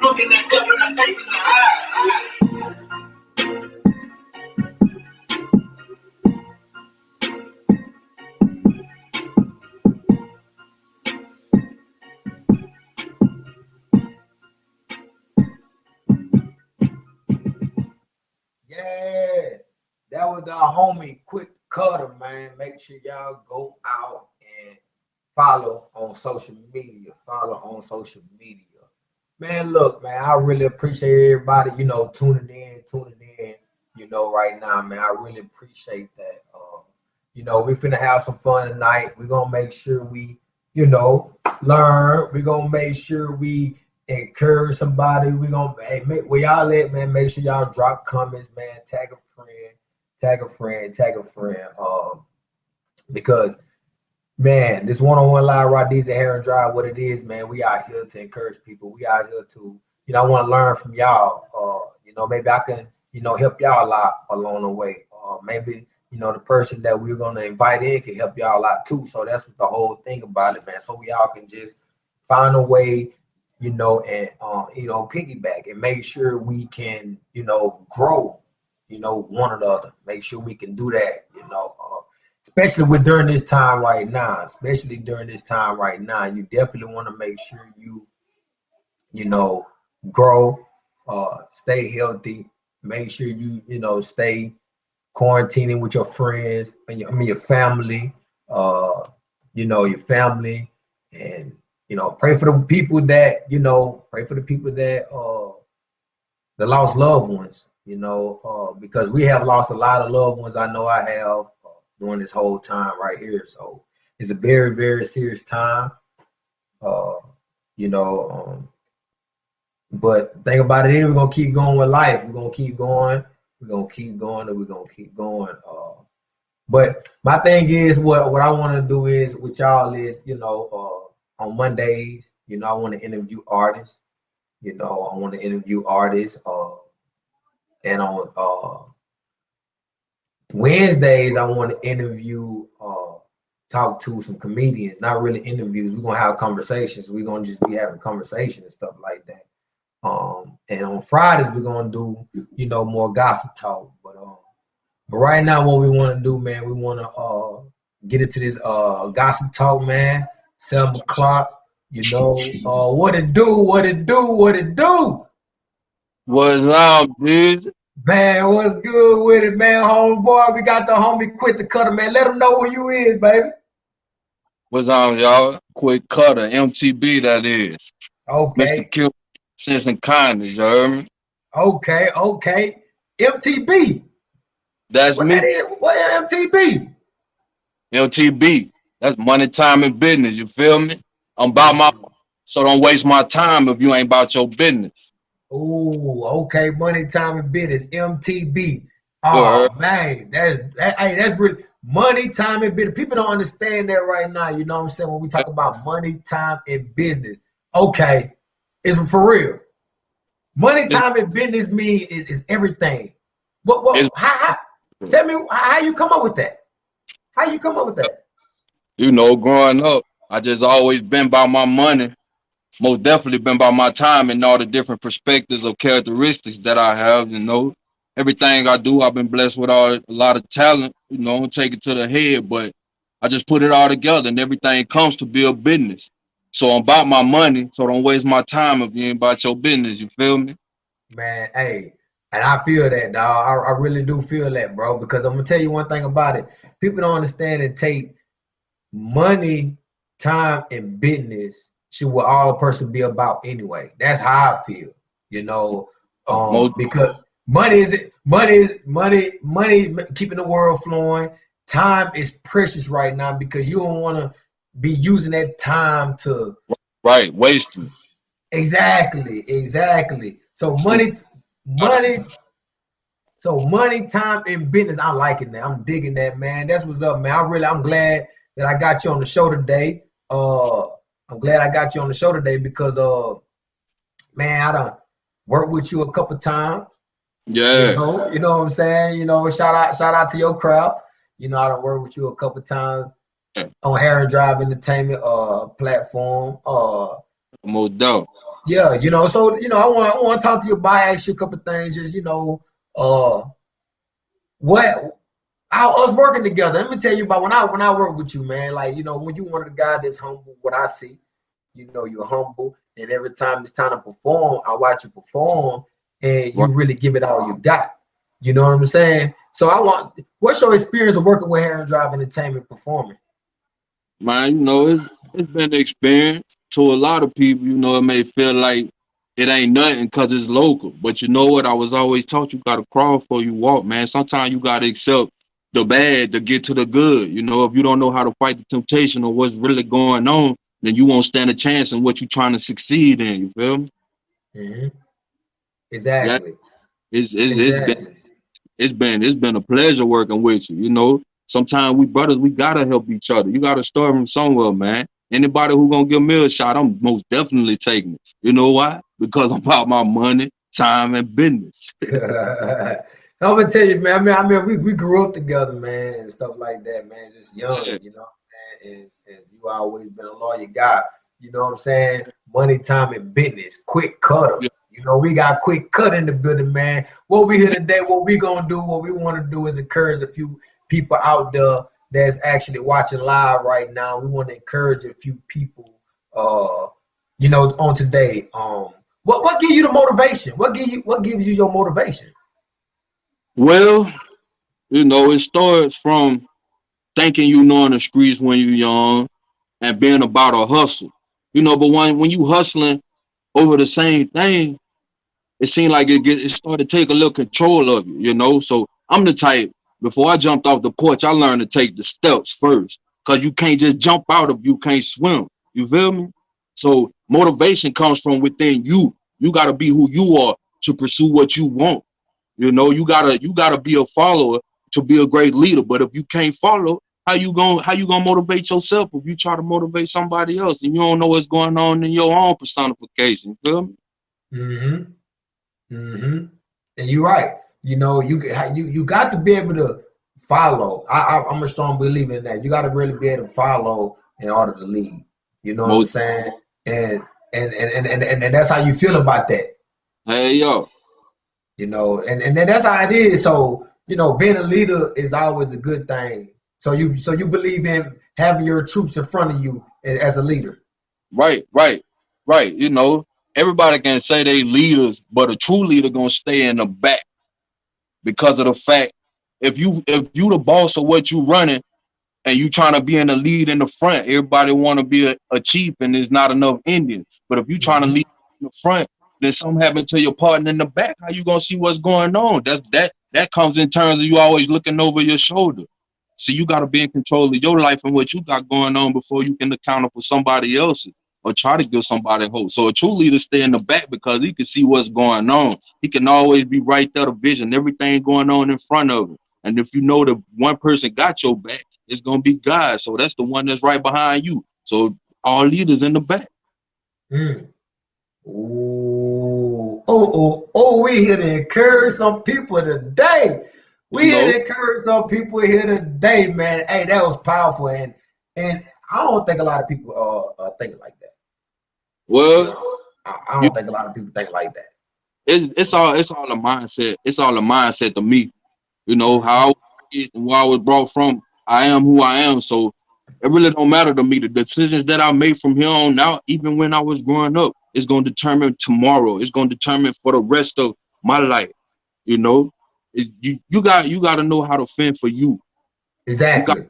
Looking at death in the face in the eye. Yeah, that was the homie Kwik Cutta, man. Make sure y'all go out and follow on social media. Follow on social media. Man, look, man, I really appreciate everybody, tuning in, right now, man. I really appreciate that. We finna have some fun tonight. We're gonna make sure we, learn. We're gonna make sure we encourage somebody. We're gonna make where y'all at, man. Make sure y'all drop comments, man. Tag a friend, tag a friend, tag a friend. Because man, this one-on-one live RaDeazy Herrin drive, what it is, man. We out here to encourage people. We out here to, I want to learn from y'all. Maybe I can, help y'all out along the way. Maybe, the person that we're gonna invite in can help y'all out too. So that's what the whole thing about it, man. So we all can just find a way, and piggyback and make sure we can, grow, one another. Make sure we can do that, especially with during this time right now. Especially during this time right now, you definitely want to make sure you grow, stay healthy. Make sure stay quarantining with your friends and your family. Your family, and pray for the people that that lost loved ones. Because we have lost a lot of loved ones. I know I have during this whole time right here. So it's a very, very serious time. Uh, you know, but the thing about it is we're gonna keep going with life. We're gonna keep going. We're gonna keep going, and we're gonna keep going. But my thing is, what I want to do is with y'all is, on Mondays, I want to interview artists. I want to interview artists. And on Wednesdays, I want to talk to some comedians. Not really interviews. We're gonna have conversations. We're gonna just be having conversations and stuff like that. And on Fridays, we're gonna do, more gossip talk. But right now, what we want to do, man, we want to get into this gossip talk, man. 7 o'clock. What it do? What it do? What it do? What's up, dude? Man, what's good with it, man? Homeboy, we got the homie Quit the Cutter, man. Let them know who you is, baby. What's on, y'all? Quick Cutter, MTB, that is. Mr. Okay, Q, Sense and Kindness, you heard me? okay. MTB. That's What that me. is? What is MTB? MTB. That's money, time, and business, you feel me? I'm about my, so don't waste my time if you ain't about your business. Ooh, okay. Money, time, and business. MTB. You heard? Oh man, that's really money, time, and business. People don't understand that right now. You know what I'm saying? When we talk about money, time, and business. Okay, it's for real. Money, It's, time, and business mean is everything. What it's, how tell me how you come up with that? How you come up with that? growing up, I just always been about my money. Most definitely been about my time and all the different perspectives of characteristics that I have. Everything I do, I've been blessed with a lot of talent, don't take it to the head, but I just put it all together and everything comes to build business. So I'm about my money, so don't waste my time if you ain't about your business, you feel me? Man, hey, and I feel that, dog. I really do feel that, bro, because I'm gonna tell you one thing about it. People don't understand and take money, time, and business should what all a person be about anyway. That's how I feel, you know. Most Because money keeping the world flowing. Time is precious right now because you don't want to be using that time to right, wasting. exactly. So money, money, time, and business. I like it now. I'm digging that, man. That's what's up, man. I'm glad that I got you on the show today. I'm glad I got you on the show today because man, I done worked with you a couple times. Yeah, You know what I'm saying? Shout out to your craft. I done worked with you a couple times yeah, on Herrin Drive Entertainment platform. most dope. Yeah, so I want to talk to you about ask you a couple things, just uh what how us working together. Let me tell you about when I work with you, man. Like, when you one of the guys that's humble, what I see, you're humble, and every time it's time to perform, I watch you perform, and Right, you really give it all you got. You know what I'm saying? So what's your experience of working with Herrin Drive Entertainment performing? man. It's been an experience to a lot of people. It may feel like it ain't nothing because it's local, but you know what? I was always taught you gotta crawl before you walk, man. Sometimes you gotta accept the bad to get to the good. If you don't know how to fight the temptation or what's really going on, then you won't stand a chance in what you're trying to succeed in. You feel me? Hmm. Yeah, Exactly. it's been Exactly. it's been a pleasure working with you. Sometimes we brothers, we gotta help each other. You gotta start from somewhere, man. Anybody who gonna give me a shot, I'm most definitely taking it. You know why? Because I'm about my money, time, and business. I'm gonna tell you, man. I mean, we grew up together, man, and stuff like that, man. Just young, Yeah, you know what I'm saying. And you always been a lawyer guy, you know what I'm saying. Money, time, and business. Quick cutter. yeah, We got quick cut in the building, man. What we here today? What we gonna do? What we want to do is encourage a few people out there that's actually watching live right now. We want to encourage a few people, on today. What gives you the motivation? What gives you your motivation? well, it starts from thinking you know in the streets when you're young and being about a hustle. But when you hustling over the same thing, it seemed like it started to take a little control of you. So I'm the type, before I jumped off the porch, I learned to take the steps first. Cause you can't just jump out if you can't swim. You feel me? So motivation comes from within you. You gotta be who you are to pursue what you want. You gotta be a follower to be a great leader. But if you can't follow, how you gonna motivate yourself if you try to motivate somebody else and you don't know what's going on in your own personification? You feel me? Mm-hmm. Mm-hmm. And you're right. You got to be able to follow. I'm a strong believer in that. You got to really be able to follow in order to lead. You know what I'm Most saying? And and that's how you feel about that. Hey yo, And then that's how it is. So, being a leader is always a good thing. So you believe in having your troops in front of you as a leader. right, right, right. Everybody can say they leaders, but a true leader gonna stay in the back because of the fact if you the boss of what you running and you trying to be in the lead in the front, everybody want to be a chief and there's not enough Indians. But if you trying to Mhm. lead in the front, then something happened to your partner in the back. How you gonna see what's going on? That comes in terms of you always looking over your shoulder. So you got to be in control of your life and what you got going on before you can account for somebody else's or try to give somebody hope. So a true leader stay in the back because he can see what's going on. He can always be right there, the vision, everything going on in front of him. And if you know that one person got your back, it's gonna be God. So that's the one that's right behind you. So all leaders in the back. Mm. Ooh. Oh, we here to encourage some people today. We You here know, to encourage some people here today, man. Hey, that was powerful. And I don't think a lot of people are thinking like that. You well, know, I you don't think a lot of people think like that. it's all a mindset. It's all a mindset to me. How I Mhm. was raised and where I was brought from. I am who I am. So it really don't matter to me. The decisions that I made from here on out, even when I was growing up, is gonna determine tomorrow. It's gonna determine for the rest of my life. You know, you got to know how to fend for you. You got Exactly.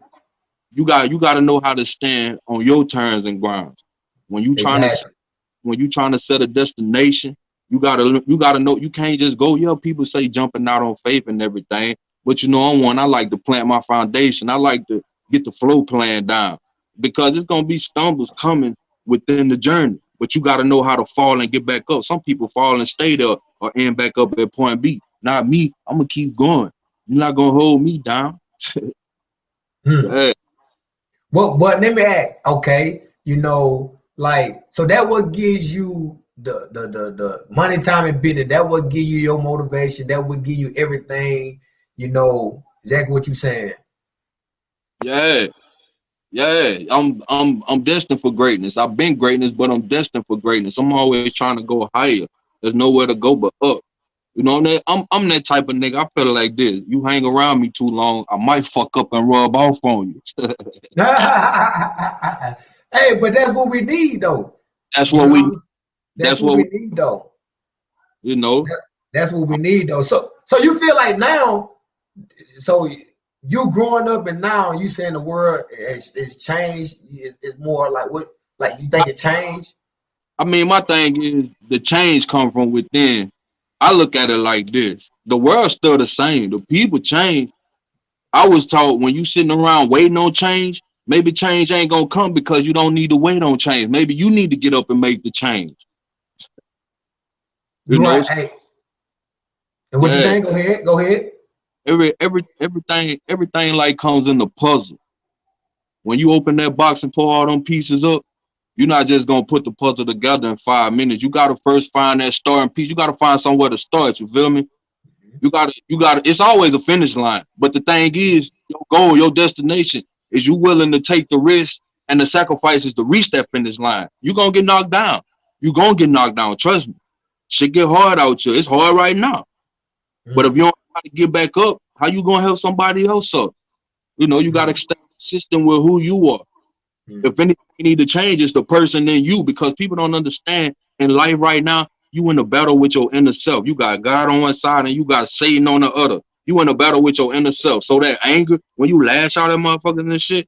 you got to know how to stand on your terms and grounds. When you trying to Exactly. when you trying to set a destination, you gotta know you can't just go. Yeah, people say jumping out on faith and everything, but I like to plant my foundation. I like to get the flow plan down because it's gonna be stumbles coming within the journey. But you gotta know how to fall and get back up. Some people fall and stay there or end back up at point B. Not me. I'm gonna keep going. You're not gonna hold me down. Hmm. Yeah, Well, but let me ask, okay, like, so that what gives you the money, time, and business. That would give you your motivation. That would give you everything. You know exactly what you saying. Yeah, yeah. I'm destined for greatness. I've been greatness, but I'm destined for greatness. I'm always trying to go higher. There's nowhere to go but up. You know that I'm that type of nigga. I feel like this. You hang around me too long, I might fuck up and rub off on you. Hey, but that's what we need, though. That's You what know, we. that's That's what what we we. need, though. You know. That, that's what we need, though. So you feel like now, so you growing up and now you saying the world is changed. It's more like what, like you think it changed? I mean, my thing is the change come from within. I look at it like this: the world's still the same. The people change. I was taught when you sitting around waiting on change, maybe change ain't gonna come because you don't need to wait on change. Maybe you need to get up and make the change. You You're know, right. Hey, and what you yeah. saying? Go ahead. Go ahead. Everything like comes in the puzzle. When you open that box and pull all them pieces up, you're not just gonna put the puzzle together in 5 minutes. You gotta first find that starting piece. You gotta find somewhere to start. You feel me? You gotta. It's always a finish line. But the thing is, your goal, your destination, is you willing to take the risk and the sacrifices to reach that finish line. You gonna get knocked down. You gonna get knocked down. Trust me. Shit get hard out here. It's hard right now. But if Mm, you don't know how to get back up, how you gonna help somebody else up? You know, you gotta mm, stay consistent with who you are. mm, If anything you need to change, it's the person in you because people don't understand in life right now. You in a battle with your inner self. You got God on one side and you got Satan on the other. You in a battle with your inner self. So that anger, when you lash out at motherfuckers and shit,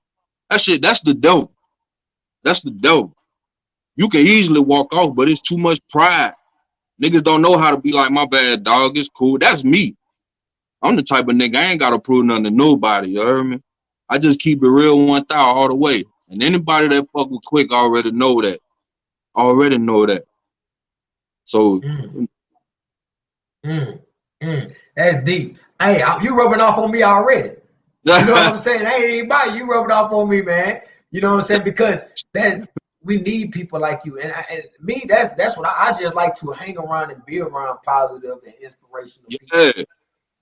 that's the devil. That's the devil. You can easily walk off, but it's too much pride. Niggas don't know how to be like, my bad, dog. It's cool. That's me. I'm the type of nigga I ain't gotta prove nothing to nobody. You heard me? I just keep it real 1,000 all the way. And anybody that fuck with Kwik already know that. Already know that. So mm, mm, That's deep. Hey, you rubbing off on me already. You know what I'm saying? I ain't even about you rubbing off on me, man. You know what I'm saying? Because that we need people like you, and me. That's what I just like to hang around and be around positive and inspirational people. yeah,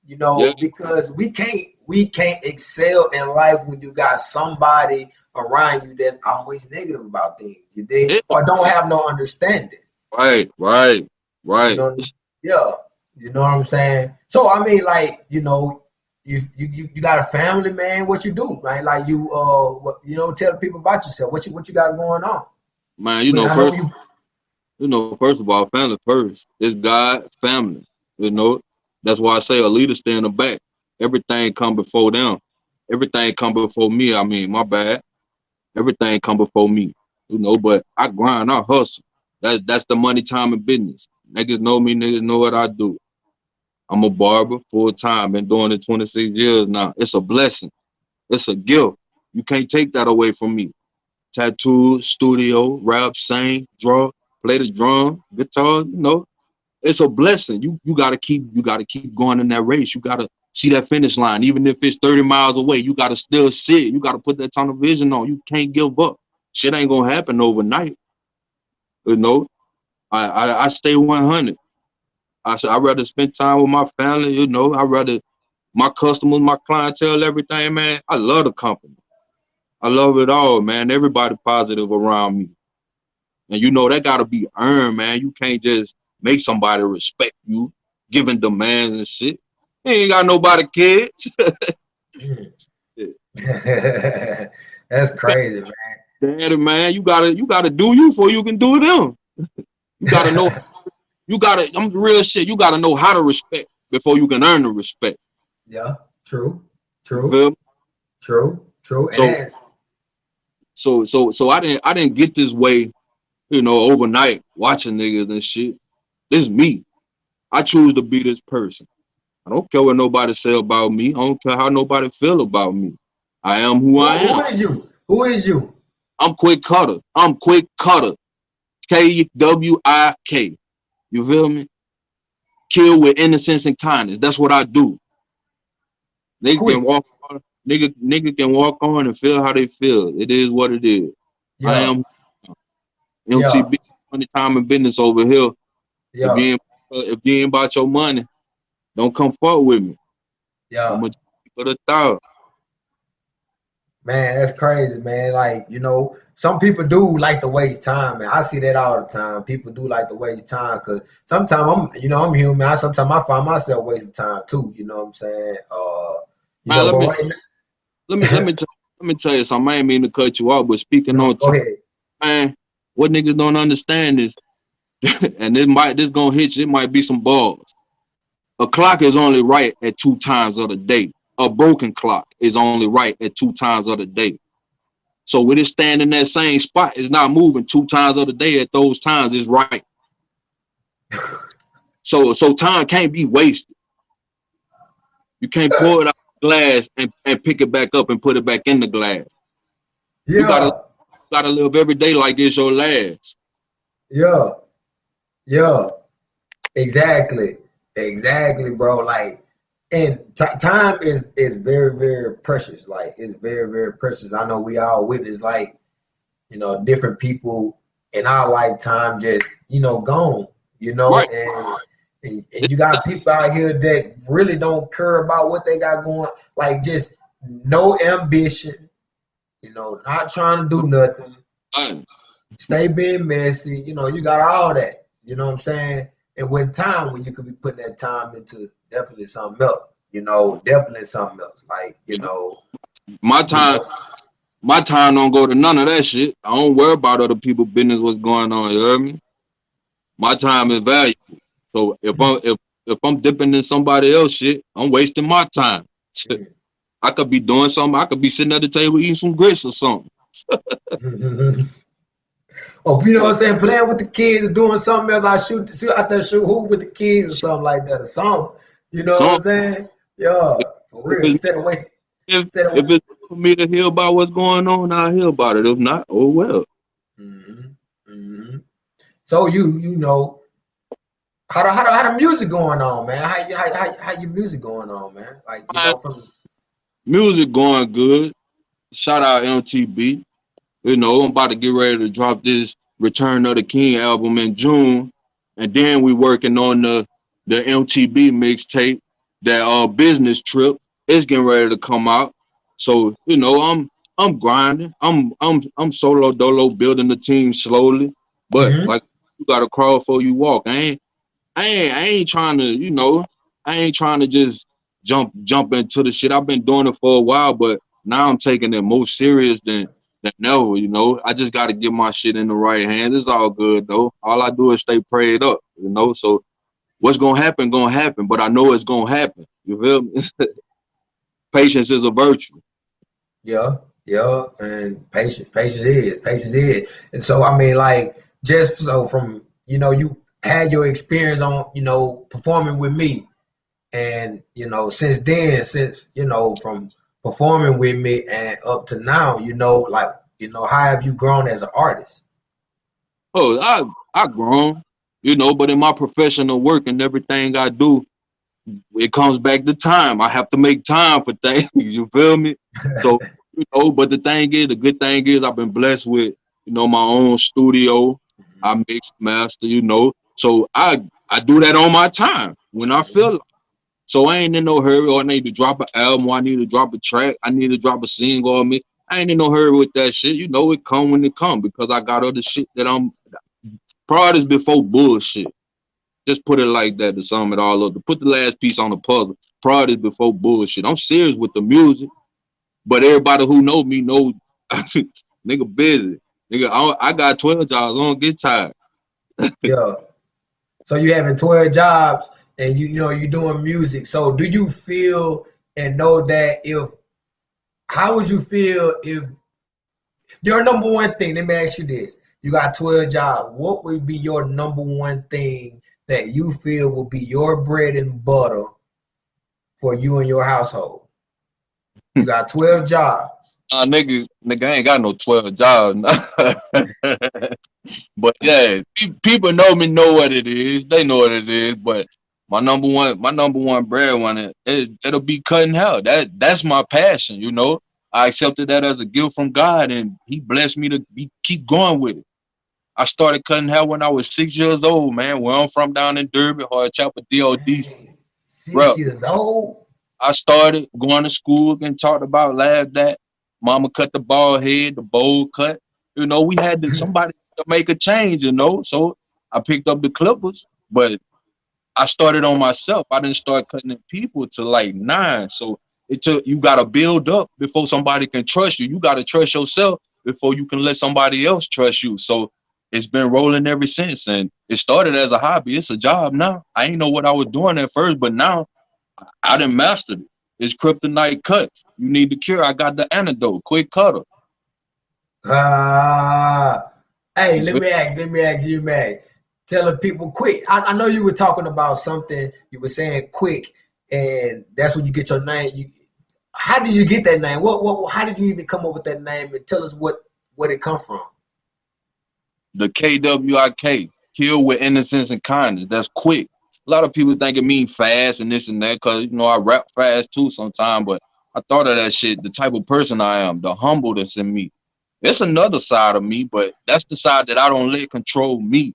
You yeah, know, because we can't excel in life when you got somebody around you that's always negative about things. You did yeah. or don't have no understanding. Right, right, You right. know, yeah. You know what I'm saying? So I mean, like, you got a family, man. What you do, right? Like tell people about yourself. What you got going on? Man, But I know you. first of all, family first. It's God, family. You know, that's why I say a leader stay in the back. Everything come before them. Everything come before me. I mean, my bad. Everything come before me. You know, but I grind, I hustle. That's the money, time, and business. Niggas know me, niggas know what I do. I'm a barber full time, been doing it 26 years now. It's a blessing. It's a gift. You can't take that away from me. Tattoo, studio, rap, sing, draw, play the drum, guitar, you know. It's a blessing. You gotta keep going in that race. You gotta see that finish line. Even if it's 30 miles away, you gotta still sit. You gotta put that tunnel vision on. You can't give up. Shit ain't gonna happen overnight. You know. I stay 100. I'd rather spend time with my family, you know. I'd rather my customers, my clientele, everything, man. I love the company. I love it all, man. Everybody positive around me. And you know that gotta be earned, man. You can't just make somebody respect you, giving demands and shit. You ain't got nobody kids. Mm. That's crazy, Daddy, man, you gotta do you before you can do them. You gotta know man. I'm real shit. You gotta know how to respect before you can earn the respect. Yeah, true, You true, feel me? true. And So then, so I didn't get this way, you know, overnight watching niggas and shit. This is me. I choose to be this person. I don't care what nobody say about me. I don't care how nobody feel about me. I am who I who am. is you? Who is you? I'm Kwik Cutta. I'm Kwik Cutta. Kwik. You feel me? Kill with innocence and kindness. That's what I do. Nigga can Kwik. walk on. Nigga can walk on and feel how they feel. It is what it is. I Yeah, am yeah. MTB. money, time, and business over here. If Yeah, you ain't if you ain't about your money, don't come fuck with me. I'm yeah. gonna put a thought. Man, that's crazy, man. Like, some people do like to waste time, man. I see that all the time. People do like to waste time because sometimes I'm human. Sometimes I find myself wasting time too. You know what I'm saying? Man, But right let me let now, me tell, let me tell you something. I ain't mean to cut you off, but speaking no, on go time, ahead. man, what niggas don't understand is, and this gonna hit you. It might be some balls. A clock is only right at two times of the day. A broken clock is only right at two times of the day. So with it standing in that same spot, it's not moving two times of the day at those times. It's right. So time can't be wasted. You can't pour it out the glass and pick it back up and put it back in the glass. You Yeah, gotta live every day like it's your last. yeah, yeah. Exactly, exactly, bro. Like, and time is very, very precious. Like, it's very, very precious. I know we all witness like different people in our lifetime just gone. Right. And you got people out here that really don't care about what they got going. Like, just no ambition. Not trying to do nothing. Right. Stay being messy. You got all that. You know what I'm saying? And when you could be putting that time into definitely something else. Definitely something else. Like, My you time, know, my time don't go to none of that shit. I don't worry about other people' business, what's going on. You hear me? My time is valuable. So if I'm dipping in somebody else shit, I'm wasting my time. I could be doing something. I could be sitting at the table eating some grits or something. oh, you know what I'm saying? Playing with the kids or doing something else. I shoot out there, shoot hoop with the kids or something like that, or something. You know what Some I'm saying? Yeah, for if real. it's Instead of wasting, instead if of. it's for me to hear about what's going on, I'll hear about it. If not, oh well. hmm hmm So how the music going on, man? How your music going on, man? Like Man, from. music going good. Shout out MTB. I'm about to get ready to drop this Return of the King album in June, and then we working on the MTB mixtape. That business trip is getting ready to come out. So I'm grinding. I'm solo dolo building the team slowly, but hmm like you gotta crawl before you walk. I ain't trying to I ain't trying to just jump into the shit. I've been doing it for a while, but now I'm taking it more serious than ever. I just got to get my shit in the right hands. It's all good though. All I do is stay prayed up. So what's gonna happen, gonna happen. But I know it's gonna happen. You feel me? Patience is a virtue. Yeah, yeah, and patience is, and so I mean, like, just so from you had your experience on performing with me, and since then, since from performing with me and up to now, like how have you grown as an artist? Oh, I grown. But in my professional work and everything I do, it comes back to time. I have to make time for things. You feel me? So, but the good thing is I've been blessed with, my own studio. I mix master, So I do that on my time when I feel like. So I ain't in no hurry or I need to drop an album or I need to drop a track. I need to drop a single on me. I ain't in no hurry with that shit. It come when it come because I got other shit that I'm pride is before bullshit. Just put it like that to sum it all up. To put the last piece on the puzzle. Pride is before bullshit. I'm serious with the music, but everybody who know me know nigga busy. Nigga, I got 12 jobs. I don't get tired. Yeah. So you having 12 jobs and you doing music. So do you feel and know that if how would you feel if your number one thing, let me ask you this. You got 12 jobs. What would be your number one thing that you feel will be your bread and butter for you and your household? You got 12 jobs. Nigga, I ain't got no 12 jobs. But yeah, people know me, know what it is. They know what it is. But my number one breadwinner, it'll be cutting hell. That's my passion. I accepted that as a gift from God, and He blessed me to keep going with it. I started cutting hair when I was 6 years old, man. Where I'm from down in Derby, Hard Chapel, DOD, Dang, six bro. years old. I started going to school, getting talked about, laughed at. Mama cut the bald head, the bowl cut. We had to somebody to make a change, So I picked up the clippers, but I started on myself. I didn't start cutting in people till like 9. So it took you gotta build up before somebody can trust you. You gotta trust yourself before you can let somebody else trust you. So it's been rolling ever since. And it started as a hobby. It's a job now. I ain't know what I was doing at first, but now I done mastered it. It's kryptonite cuts. You need the cure. I got the antidote. Quick Cutta. Ah, hey, You feel? let me ask you, Max. Tell the people quick. I know you were talking about something. You were saying quick, and that's when you get your name. How did you get that name? How did you even come up with that name? And tell us what it come from. The KWIK, kill with innocence and kindness. That's quick. A lot of people think it mean fast and this and that because I rap fast too sometimes. But I thought of that shit. The type of person I am, the humble that's in me. It's another side of me, but that's the side that I don't let control me.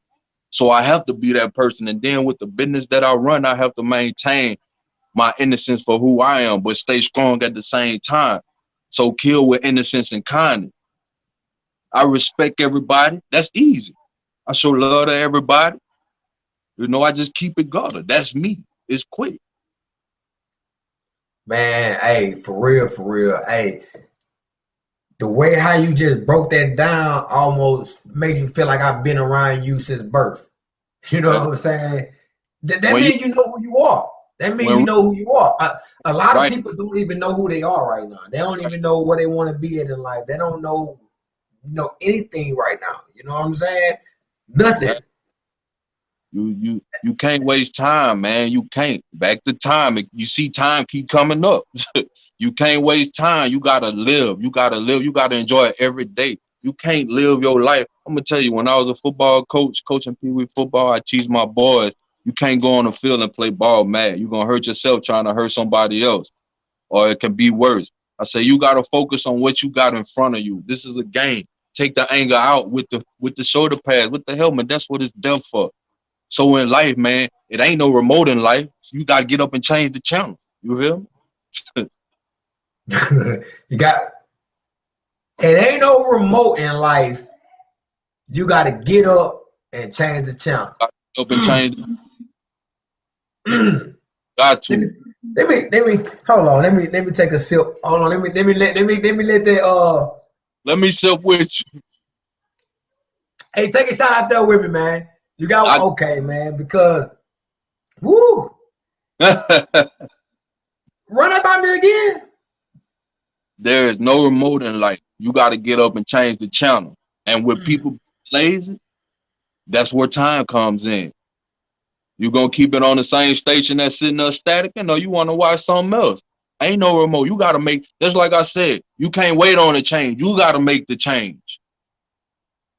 So I have to be that person. And then with the business that I run, I have to maintain my innocence for who I am, but stay strong at the same time. So kill with innocence and kindness. I respect everybody. That's easy. I show love to everybody. I just keep it guarded. That's me. It's quick. Man, hey, for real, for real. Hey, the way how you just broke that down almost makes me feel like I've been around you since birth. You know That's what I'm saying? That when you means you know who you are. That means you when know who you are. A lot of right, people don't even know who they are right now. They don't right, even know where they want to be in life. They don't know anything right now. You know what I'm saying? Nothing. right. You can't waste time, man. You can't. Back to time. You see time keep coming up. You can't waste time. You gotta live. You gotta live. You gotta enjoy it every day. You can't live your life. I'm gonna tell you, when I was a football coach, coaching Pee Wee football, I teach my boys, you can't go on the field and play ball mad. You're gonna hurt yourself trying to hurt somebody else. Or it can be worse. I say you gotta focus on what you got in front of you. This is a game. Take the anger out with the shoulder pads, with the helmet. That's what it's done for. So in life, man, it ain't no remote in life. So you gotta get up and change the channel. You feel me? You got it ain't no remote in life. You got to get up and change the channel. Up and Mm, change. mm. Got Let me to. hold on. Let me take a sip. Hold on. Let me let that Let me sip with hey, take a shot out there with me, man. You got you. okay, man, because woo, run that by me again. There is no remote in life. You gotta get up and change the channel. And with Mm. people lazy, that's where time comes in. You gonna keep it on the same station that's sitting there static? You wanna watch something else. Ain't no remote. You gotta make, just like I said, you can't wait on a change. You gotta make the change.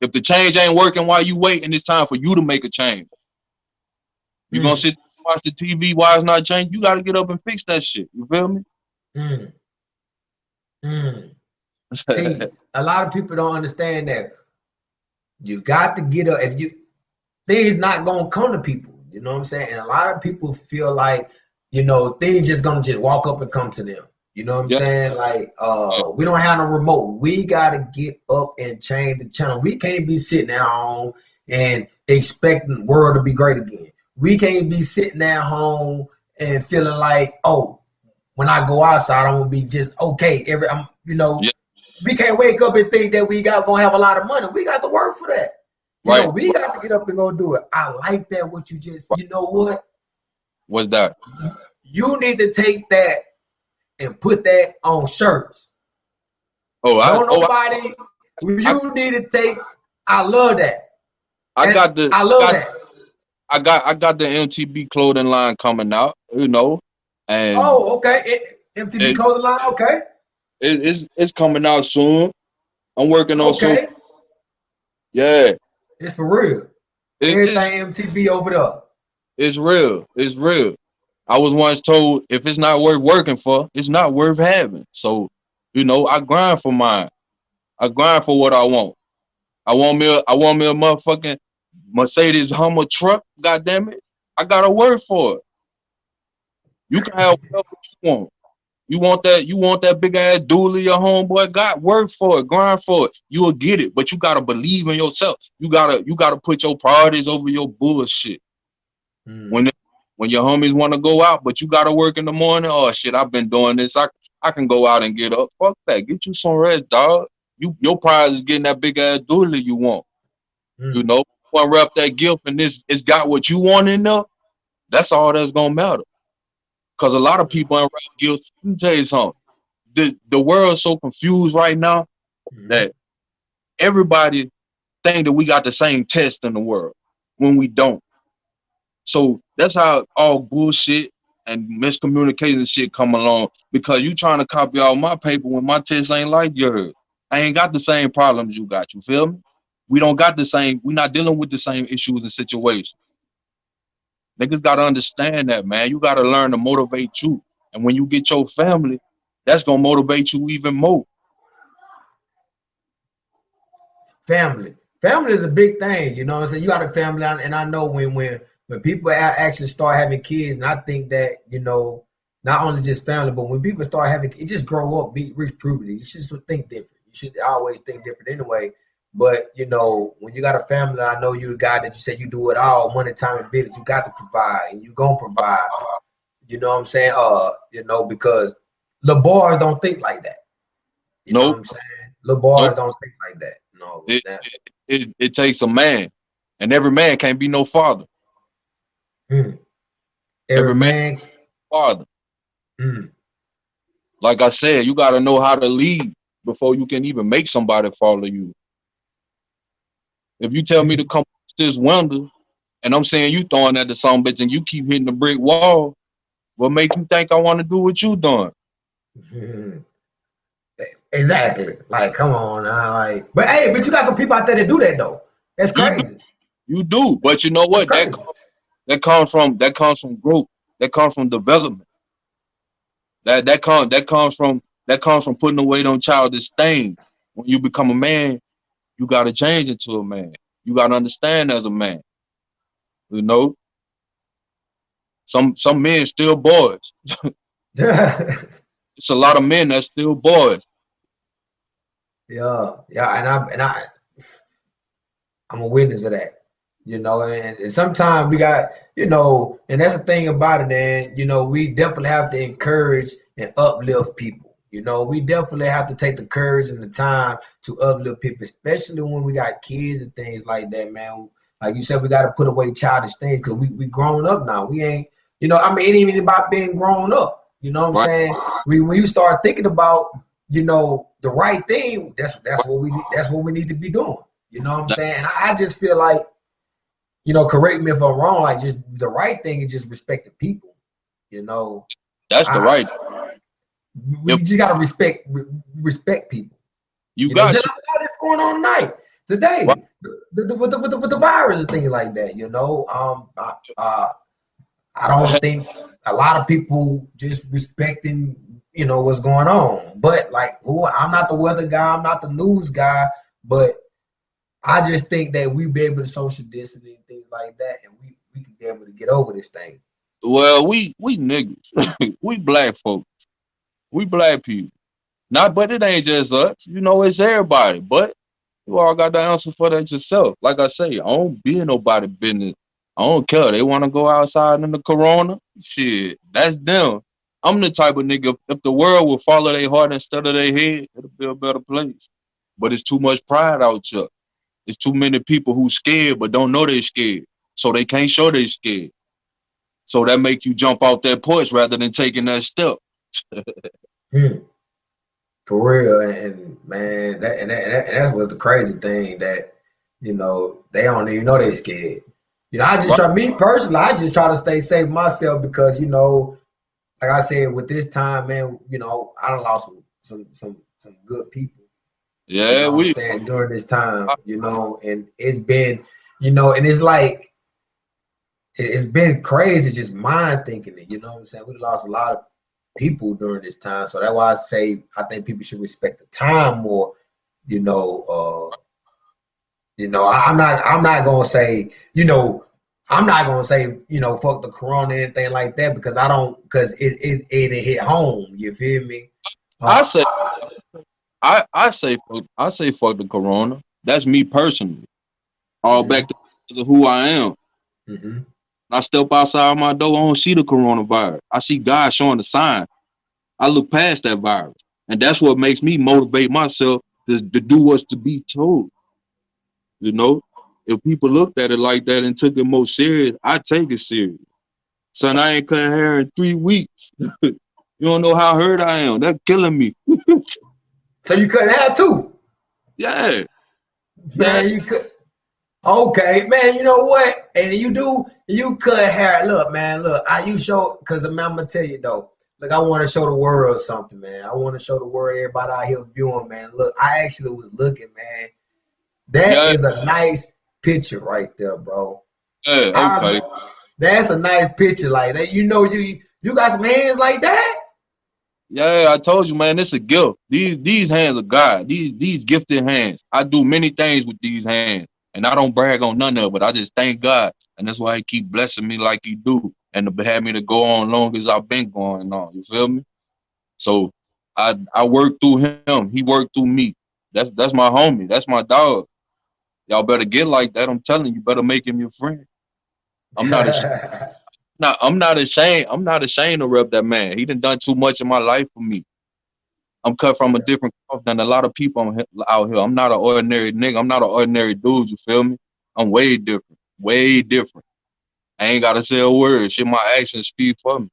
If the change ain't working while you waiting, it's time for you to make a change. You gonna Mm. sit and watch the TV while it's not changing? You gotta get up and fix that shit. You feel me? Mm. Mm. See, a lot of people don't understand that you got to get up. If you things not gonna come to people, you know what I'm saying? And a lot of people feel like, things just gonna just walk up and come to them. You know what I'm Yeah, saying? Like, yeah, we don't have no remote. We gotta get up and change the channel. We can't be sitting at home and expecting the world to be great again. We can't be sitting at home and feeling like, oh, when I go outside, I'm gonna be just okay. yeah. We can't wake up and think that we got gonna have a lot of money. We got to work for that. Right, We right, got to get up and go do it. I like that. What you just, right. you know what? What's that? You need to take that and put that on shirts. Oh, Don't nobody. I, You need to take. I love that, I and got the, I love got, that. I got the MTB clothing line coming out, and Oh, okay. MTV it, clothing line. Okay, it's coming out soon. I'm working on some. okay. Yeah, It's for real. it's Everything MTV over there. it's real. It's real. I was once told if it's not worth working for, it's not worth having. So, I grind for mine. I grind for what I want. I want me a motherfucking Mercedes Hummer truck. God damn it, I got to work for it. You can have whatever you want. You want that big ass dually your homeboy got, work for it, grind for it. You'll get it, but you gotta believe in yourself. You gotta put your priorities over your bullshit. Mm, When when your homies want to go out, but you gotta work in the morning. Oh shit, I've been doing this. I can go out and get up. Fuck that. Get you some rest, dog. Your prize is getting that big ass dually you want. You mm, know, want to wrap that gift and this it's got what you want in there. That's all that's gonna matter. Cause a lot of people unwrap gifts. Let me tell you something. The world's so confused right now mm, that everybody think that we got the same test in the world when we don't. So that's how all bullshit and miscommunication shit come along because you trying to copy all my paper when my test ain't like yours. I ain't got the same problems you got. You feel me? We don't got the same. We not dealing with the same issues and situations. Niggas gotta understand that, man. You gotta learn to motivate you, and when you get your family, that's gonna motivate you even more. family. Family is a big thing, you know what I'm saying? You got a family, and I know when people actually start having kids, and I think that, not only just family, but when people start having it just grow up, reach puberty. You should think different. You should always think different anyway. But when you got a family, I know you the guy that you said you do it all, money, time, and business. You got to provide, and you gonna provide. You know what I'm saying? Because little boys don't think like that. You know what Nope, I'm saying? Little nope. boys don't think like that. No, It, that. it takes a man, and every man can't be no father. Mm. Every Every man man. father. Mm. Like I said, you got to know how to lead before you can even make somebody follow you. If you tell me to Mm. come this window, and I'm saying you throwing at the some bitch, and you keep hitting the brick wall, what make you think I want to do what you doing? Mm. Exactly. Like, come on, but hey, but you got some people out there that do that though. That's You do, crazy. you do. But you know That's what? crazy. That comes from growth. That comes from development. That comes from putting away on childish things. When you become a man, you got to change into a man. You got to understand as a man. You know, some men still boys. Yeah, It's a lot of men that's still boys. yeah, I'm a witness of that. And sometimes we got, and that's the thing about it, man. We definitely have to encourage and uplift people. We definitely have to take the courage and the time to uplift people, especially when we got kids and things like that, man. Like you said, we got to put away childish things because we grown up now. We ain't, it ain't even about being grown up. You know what I'm Right, saying? When you start thinking about, the right thing, that's what we need to be doing. You know what I'm that, saying? And I just feel like, correct me if I'm wrong, like just the right thing is just respect the people. You know, that's the right. I we If just gotta respect people. you got Just to, like all this going on tonight, right, today, with the virus and things like that. I don't think a lot of people just respecting, what's going on. But like, who? I'm not the weather guy. I'm not the news guy. But I just think that we be able to social distance and things like that, and we can be able to get over this thing. well, we niggas, we black folks, we black people. Not, but it ain't just us. You know, it's everybody. But you all got the answer for that yourself. Like I say, I don't be in nobody business. I don't care. They want to go outside in the corona. Shit, that's them. I'm the type of nigga. If the world would follow their heart instead of their head, it'll be a better place. But it's too much pride out here. It's too many people who scared but don't know they scared, so they can't show they scared. So that make you jump out that porch rather than taking that step. Hmm. For real, and man, and that's what's the crazy thing that they don't even know they scared. I just Right? try me personally. I just try to stay safe myself because like I said, with this time, man, I done lost some good people. You Yeah, know what I'm we. saying during this time, and it's been, and it's like it's been crazy just mind thinking it. You know what I'm saying? We lost a lot of people during this time, so that's why I say I think people should respect the time more. You know, I'm not gonna say, I'm not gonna say, fuck the corona or anything like that because I don't, because it hit home. You feel me? I Uh, say I say fuck the corona. That's me personally. All back mhm, to who I am. mhm. When I step outside my door, I don't see the coronavirus. I see God showing the sign. I look past that virus. And that's what makes me motivate myself to do what's to be told. You know? If people looked at it like that and took it more serious, I take it serious. Son, I ain't cut hair in 3 weeks. You don't know how hurt I am. That's killing me. So you couldn't have two, Yeah. Yeah. man. You could. Okay, man. You know what? And you cut hair. Look, man. Look, you show because I'm gonna tell you though. Look, I want to show the world something, man. I want to show the world, everybody out here viewing, man. Look, I actually was looking, man. That Yeah. is a nice picture right there, bro. Yeah. I Okay. That's a nice picture like that. You got some hands like that. Yeah, I told you, man, it's a gift. These hands are God. These gifted hands. I do many things with these hands, and I don't brag on none of it. I just thank God, and that's why He keep blessing me like He do, and to have me to go on long as I've been going on. You feel me? So I work through Him. He worked through me. That's my homie. That's my dog. Y'all better get like that. I'm telling you, better make him your friend. I'm not ashamed. I'm not ashamed. I'm not ashamed to rep that man. He done too much in my life for me. I'm cut from a different cloth than a lot of people out here. I'm not an ordinary nigga. I'm not an ordinary dude. You feel me? I'm way different. Way different. I ain't gotta say a word. Shit, my actions speak for me.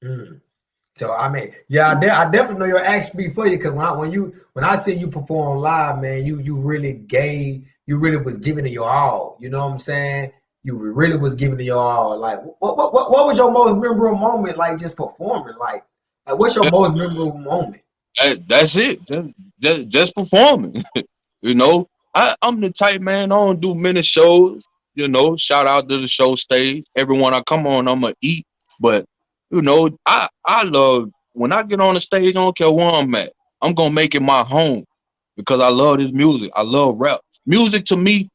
Mm. So I mean, yeah, I definitely know your act speak for you because when I see you perform live, man, you really was giving it your all. You know what I'm saying? You really was giving it your all. Like, what was your most memorable moment? Like, just performing. Like what's your Yeah, most memorable moment? that's it. Just performing. You know, I'm the type man. I don't do many shows. You know, shout out to the show stage. Everyone I come on, I'ma eat. But I love when I get on the stage. I don't care where I'm at. I'm gonna make it my home because I love this music. I love rap. Music to me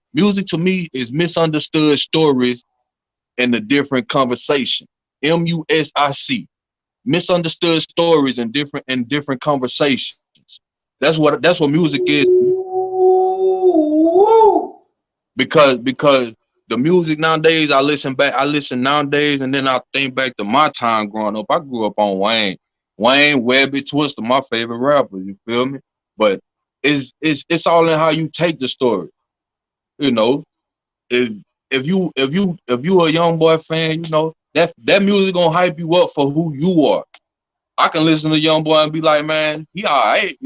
is misunderstood stories in a different conversation. MUSIC. Misunderstood stories in different conversations. That's what music is Ooh. because the music nowadays I listen nowadays and then I think back to my time growing up. I grew up on Wayne, Webby, Twister, my favorite rappers. You feel me? But it's all in how you take the story. You know, if if you a young boy fan, that music gonna hype you up for who you are. I can listen to young boy and be like, man, he all right.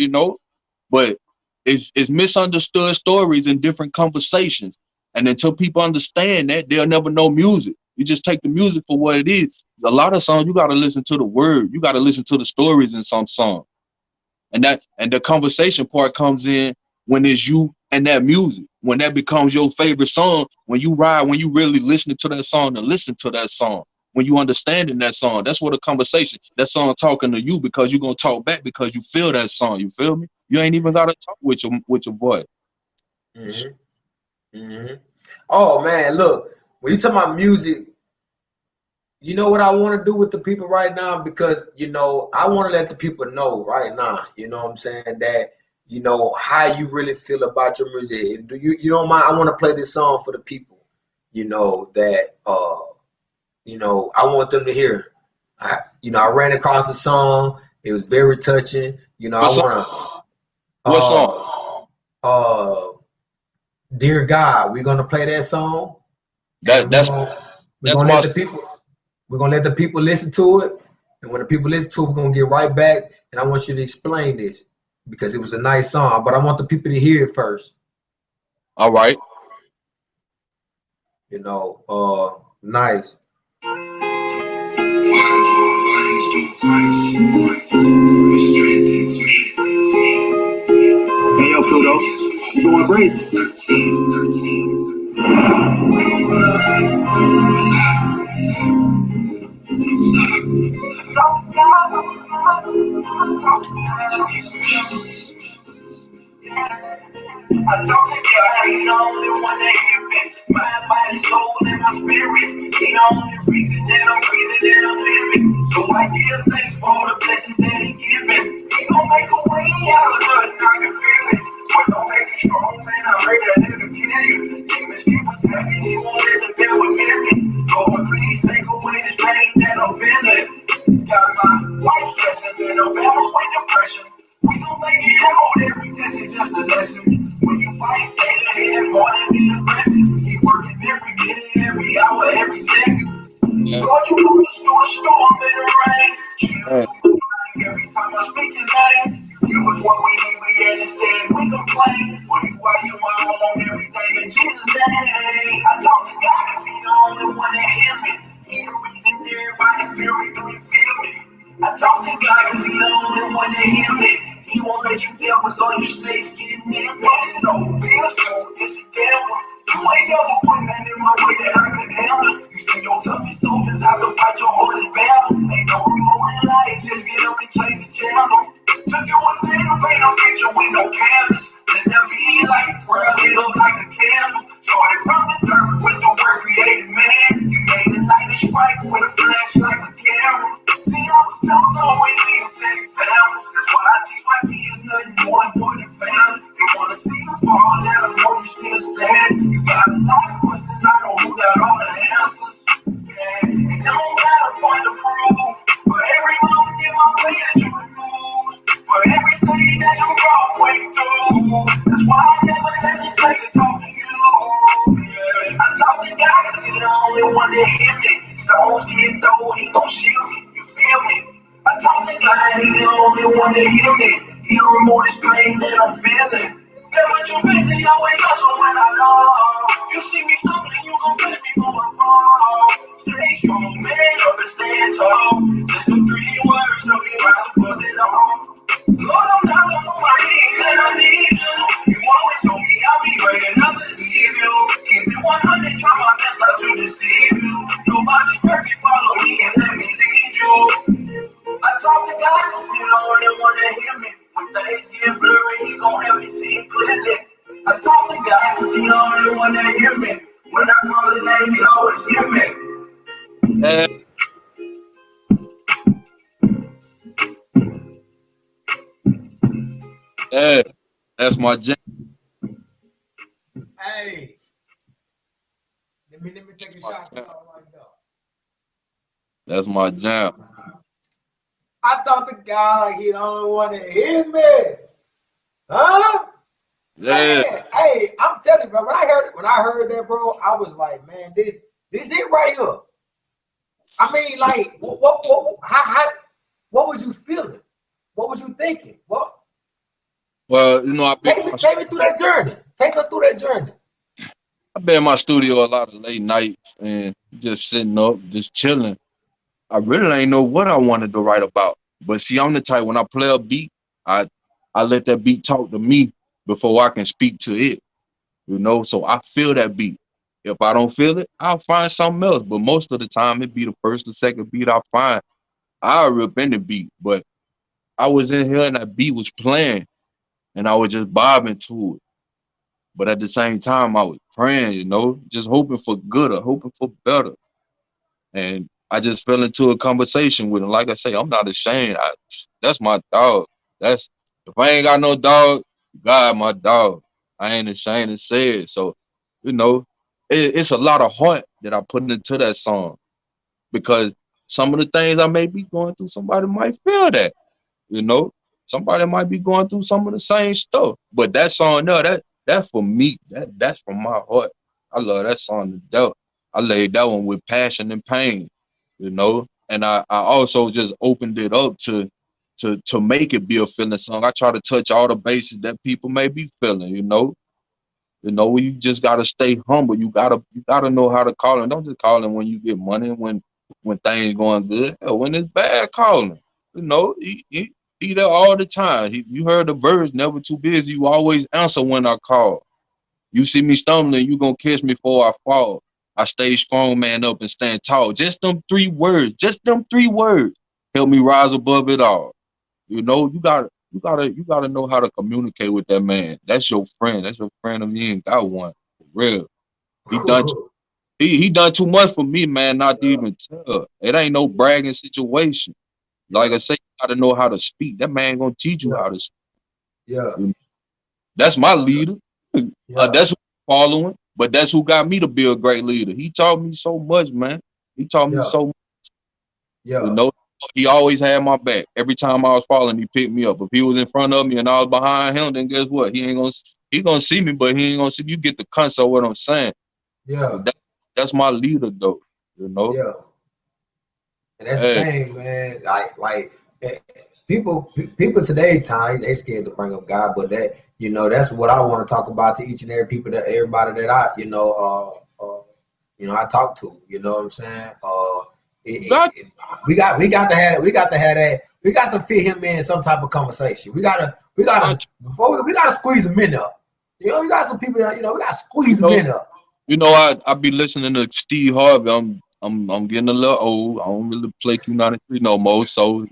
But it's misunderstood stories in different conversations. And until people understand that, they'll never know music. You just take the music for what it is. A lot of songs, you got to listen to the word. You got to listen to the stories in some songs. And the conversation part comes in when it's you and that music. When that becomes your favorite song, when you really listening to that song and listen to that song. When you understanding that song, that's what a conversation. That song talking to you because you're gonna talk back because you feel that song. You feel me? You ain't even gotta talk with your boy. Hmm. Hmm. Oh man, look, when you talk about music, you know what I want to do with the people right now because I want to let the people know right now. You know what I'm saying that how you really feel about your music. Do you don't mind? I want to play this song for the people. That I want them to hear. I ran across the song. It was very touching. I What song? want to What song? uh Dear God, we're gonna play that song That and we're that's gonna we're that's gonna my let the people we're gonna let the people listen to it. And when the people listen to it, we're gonna get right back. And I want you to explain this because it was a nice song, but I want the people to hear it first. all right. Nice. Hey yo, Pluto, you going crazy? I talk to God, He the only one that hear me. Mind, body, soul, and my spirit. He the only reason that I'm breathing and I'm living. So I give thanks for all the blessings that He given. He gon' make a way out of nothing, I can feel it. But don't make me strong, man, I heard that it'll kill you. Demons keep attacking, He won't let the devil get me. Lord, please take away this pain that I'm feeling. Got my life stressing, and I'm battle with depression. We gon' make it out, every test is just a lesson. When you fight, stay ahead, more than be aggressive. Keep working every minute, every hour, every second. Yeah. Lord, you know the storm in the rain. Yeah. Every time I speak His name, you was what we need, we understand, we complain. When you are you on everything in Jesus' name. I talk to God, 'cause He the only one that hears me. He the reason everybody feel me, do you feel me? I talk to God, 'cause He the only one that hears me. He won't let you devils on your snakes get near me. No bills, no, it's a devil. You ain't never put that in my way that I can handle. You see your toughest soldiers, I can fight your hardest battle. Ain't no remote in life, just get up and change the channel. Took you a thing, paint a picture with no canvas. Let there be light, prayer lit up like a candle. Started from the dirt with the word created man. You made the light a strike with a flash like a camera. See, I was so low when you said example. That's why I teach my kids nothing more important than family. They wanna see you fall, let them know you still stand. You got a lot of questions, I know who got all the answers. Yeah, it don't matter point to prove. For every moment in my way that you remove. For everything that you brought way through. That's why I never hesitate to talk to you. Yeah, I talk to God 'cause He the only one that hear me. Stones get thrown, He gon' shield me. You feel me? I talk to God, He the only one that hear me. He'll remove this pain that I'm feeling. Never too busy, always hustle when I call. You see me stumbling, you gon' bless me for my fall. Stay strong, man, up and stand tall. Just the 3 words, help me rise above it all. Lord, I'm down on my knees and I need you. You always told me I'll be great and I believe you. Keep it 100, try my best not to deceive you. Nobody's perfect, follow me and let me lead you. I talk to God, He the only one that hear me. When things get blurry, He gon' help me see it clearly. I talk to God, 'cause He the only one that hear me. When I call His name, He always hear me. Yeah. Yeah. That's my jam. Hey, let me take a My shot to jam. y'all right now. That's my jam. I talk to God like He the only one that hear me. Huh? Yeah. Man, hey, I'm telling you, bro. When I heard that, bro, I was like, man, this it right here. I mean, like, what was you feeling? What was you thinking? What? Well, I've been Take me, take me through that journey. Take us through that journey. in my studio a lot of late nights and just sitting up, just chilling. I really ain't know what I wanted to write about. But see, I'm the type when I play a beat, I I let that beat talk to me before I can speak to it. So I feel that beat. If I don't feel it, I'll find something else. But most of the time it be the first or second beat I find. I'll rip in the beat. But I was in here and that beat was playing and I was just bobbing to it. But at the same time I was praying, just hoping for good or hoping for better. And I just fell into a conversation with him. Like I say, I'm not ashamed. That's my dog. That's if I ain't got no dog, God my dog. I ain't ashamed to say it. So, you know, it's a lot of heart that I put into that song because some of the things I may be going through, somebody might feel that. You know, somebody might be going through some of the same stuff. But that song, no, that's for me. That's from my heart. I love that song to death. I laid that one with passion and pain. And I also just opened it up to make it be a feeling song. I try to touch all the bases that people may be feeling. You just gotta stay humble. You gotta know how to call him. Don't just call him when you get money, when things going good. Hell, when it's bad, call him. He there all the time. You heard the verse, never too busy. You always answer when I call. You see me stumbling, you gonna catch me before I fall. I stay strong, man up and stand tall. Just them 3 words, just them 3 words help me rise above it all. You You gotta know how to communicate with that man. That's your friend. That's your friend, and you ain't got one. For real. He done he done too much for me, man, not to Yeah, even tell. It ain't no bragging situation. yeah, Like I say, you gotta know how to speak. That man gonna teach you yeah, how to speak. yeah, That's my leader. yeah, That's who I'm following. But that's who got me to be a great leader. He taught me so much, man. He taught me yeah, so much, you yeah, know. He always had my back. Every time I was falling, he picked me up. If he was in front of me and I was behind him, then guess what? He gonna see me, but he ain't gonna see. You get the concept of what I'm saying. yeah, That, that's my leader, though. You know. yeah. And that's the Hey, thing, man. Eh, people today time they scared to bring up God, but that that's what I want to talk about to each and every everybody that I I talk to. You know what I'm saying? God, We got to have that. We got to fit him in some type of conversation. I, We gotta squeeze him in there. We got some people that we got to you squeeze him know, in there. I be listening to Steve Harvey. I'm getting a little old. I don't really play Q93 no more. So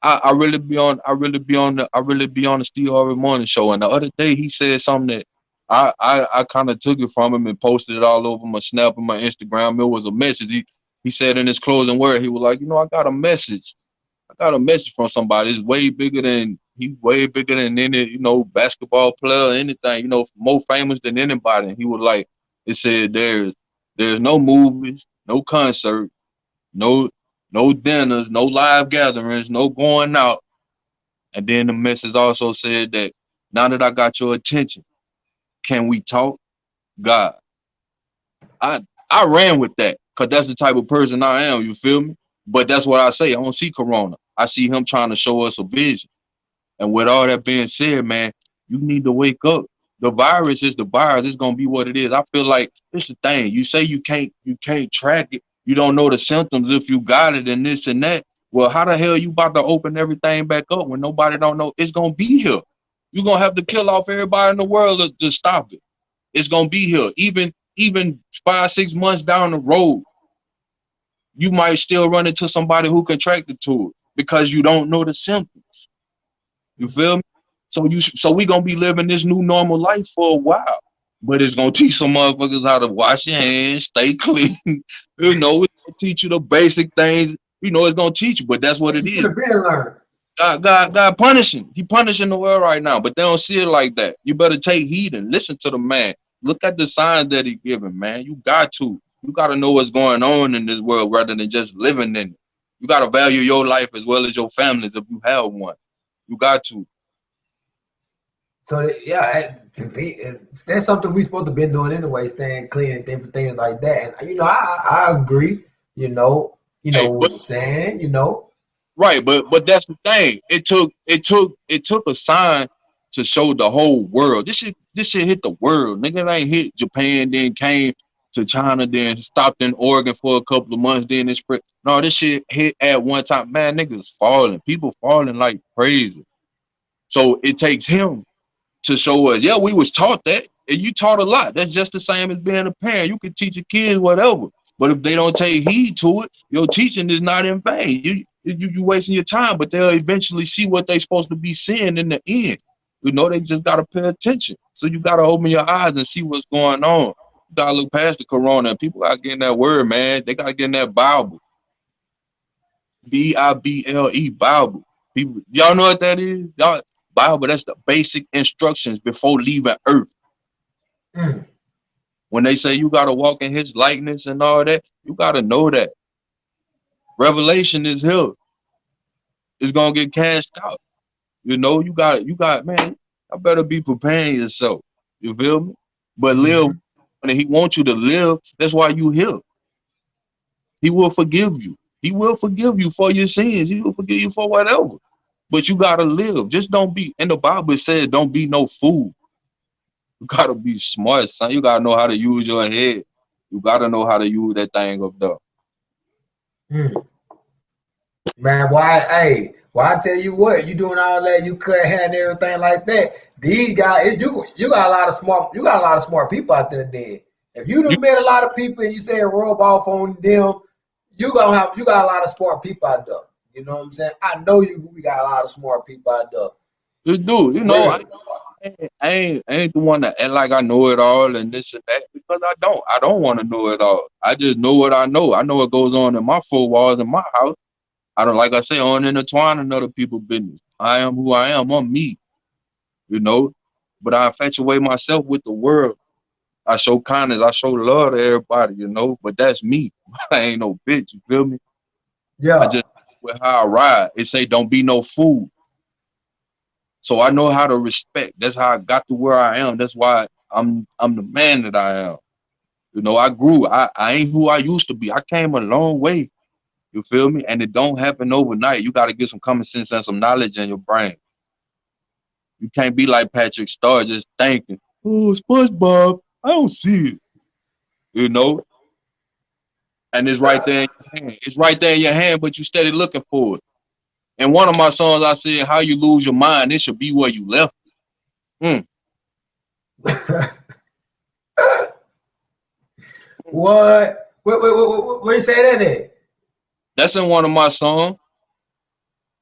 I really be on the Steve Harvey morning show. And the other day he said something that I kind of took it from him and posted it all over my Snap and my Instagram. It was a message. He said in his closing word, he was like, I got a message. I got a message from somebody. It's way bigger than any, basketball player, anything, more famous than anybody. And he was like, it said there's no movies, no concert, no no dinners, no live gatherings, no going out. And then the message also said that now that I got your attention, can we talk? God. I I ran with that because that's the type of person I am, you feel me? But that's what I say. I don't see Corona. I see him trying to show us a vision. And with all that being said, man, you need to wake up. The virus is the virus. It's gonna be what it is. I feel like it's the thing. You say you can't track it. You don't know the symptoms if you got it and this and that. Well, how the hell you about to open everything back up when nobody don't know it's gonna be here? You're gonna have to kill off everybody in the world to stop it. It's gonna be here. Even 5, 6 months down the road, you might still run into somebody who contracted to it because you don't know the symptoms. You feel me? So we gonna be living this new normal life for a while. But it's gonna teach some motherfuckers how to wash your hands, stay clean. It's gonna teach you the basic things. It's gonna teach you, but that's what What it you is. should have been learned. God punishing. He punishing the world right now, but they don't see it like that. You better take heed and listen to the man. Look at the signs that he giving, man. You got to. You got to know what's going on in this world rather than just living in it. You got to value your life as well as your family's if you have one. You got to. So yeah, that's something we supposed to been doing anyway, staying clean and different things like that. And I agree. Hey, What you're saying. right, but that's the thing. It took a sign to show the whole world. This shit hit the world. Nigga, it ain't hit Japan, then came to China, then stopped in Oregon for a couple of months, then it spread. No, this shit hit at one time. Man, niggas falling. People falling like crazy. So it takes him to show us, yeah, we was taught that, and you taught a lot. That's just the same as being a parent. You can teach your kids whatever, but if they don't take heed to it, your teaching is not in vain. You wasting your time, but they'll eventually see what they supposed to be seeing in the end. They just gotta pay attention. So you gotta open your eyes and see what's going on. You gotta look past the corona. And people gotta get in that word, man. They gotta get in that Bible, Bible, Bible. People, y'all know what that is? Y'all, Bible, that's the basic instructions before leaving Earth. Mm, When they say you gotta walk in his likeness and all that, you gotta know that. Revelation is here. It's gonna get cast out. You got, man, I better be preparing yourself. You feel me? But live, mhm. and he wants you to live. That's why you here. He will forgive you. He will forgive you for your sins. He will forgive you for whatever. But you gotta live. Just don't be. And the Bible says, don't be no fool. You gotta be smart, son. You gotta know how to use your head. You gotta know how to use that thing up there. Mm. Man, why? Hey, why I tell you what? You doing all that? You cut hair and everything like that. These guys, you got a lot of smart. You got a lot of smart people out there. Then, if you You done met a lot of people and you say rub off on them, you got a lot of smart people out there. You know what I'm saying? I know you. We got a lot of smart people out there. You do, For you know. I real. ain't the one to act like I know it all and this and that because I don't. I don't want to know it all. I just know what I know. I know what goes on in my four walls in my house. I don't like I say, I don't intertwine in other people's business. I am who I am. I'm me, you know. But I infatuate myself with the world. I show kindness. I show love to everybody, you know. But that's me. I ain't no bitch. You feel me? I Yeah. just with how I ride. It say don't be no fool. So I know how to respect. That's how I got to where I am. That's why I'm the man that I am. You know, I grew. I ain't who I used to be. I came a long way. You feel me? And it don't happen overnight. You got to get some common sense and some knowledge in your brain. You can't be like Patrick Star just thinking, oh, SpongeBob, I don't see it. You know, and it's right there in your hand. It's right there in your hand, but you steady looking for it. And one of my songs, I said, "How you lose your mind? It should be where you left it." What? Where you say that at? That's in one of my songs.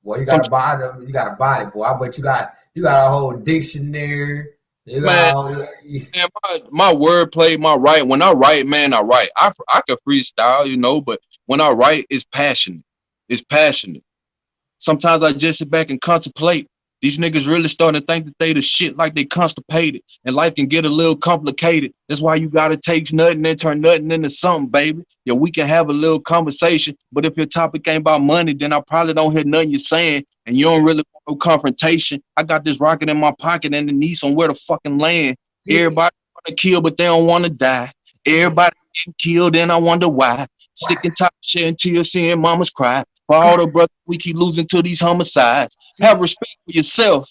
Boy, you Some gotta buy them. You gotta buy it, boy. I bet you got a whole dictionary. You man, got all, man, my wordplay, my write. When I write, man, I write. I can freestyle, you know, but when I write, it's passionate. It's passionate. Sometimes I just sit back and contemplate. These niggas really starting to think that they the shit like they constipated. And life can get a little complicated. That's why you gotta take nothing and turn nothing into something, baby. Yeah, we can have a little conversation, but if your topic ain't about money, then I probably don't hear nothing you're saying, and you don't really want no confrontation. I got this rocket in my pocket and the niece on where to fucking land. yeah, Everybody wanna kill, but they don't wanna die. yeah. Everybody getting killed, and I wonder why. Why? Sick and tired of shedding tears, seeing mamas cry. For all the brothers we keep losing to these homicides. Have respect for yourself.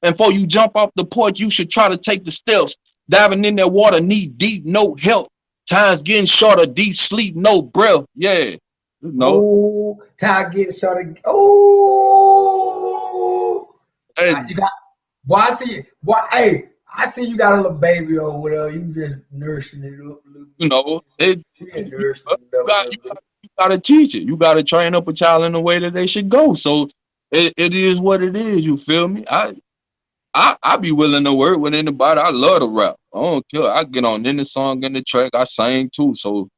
And before you jump off the porch, you should try to take the steps. Diving in that water, knee deep, no help. Time's getting shorter, deep sleep, no breath. Yeah. You know. Oh, time getting short. Oh, Hey, you got. Boy, I see you. Boy, hey, I see you got a little baby or whatever. You just nursing it up a little you bit. know, Yeah, nursing it up a got little you bit. gotta teach it. You gotta train up a child in the way that they should go. So it is what it is, you feel me? I be willing to work with anybody. I love to rap. I don't care. I get on any song in the track. I sing too. So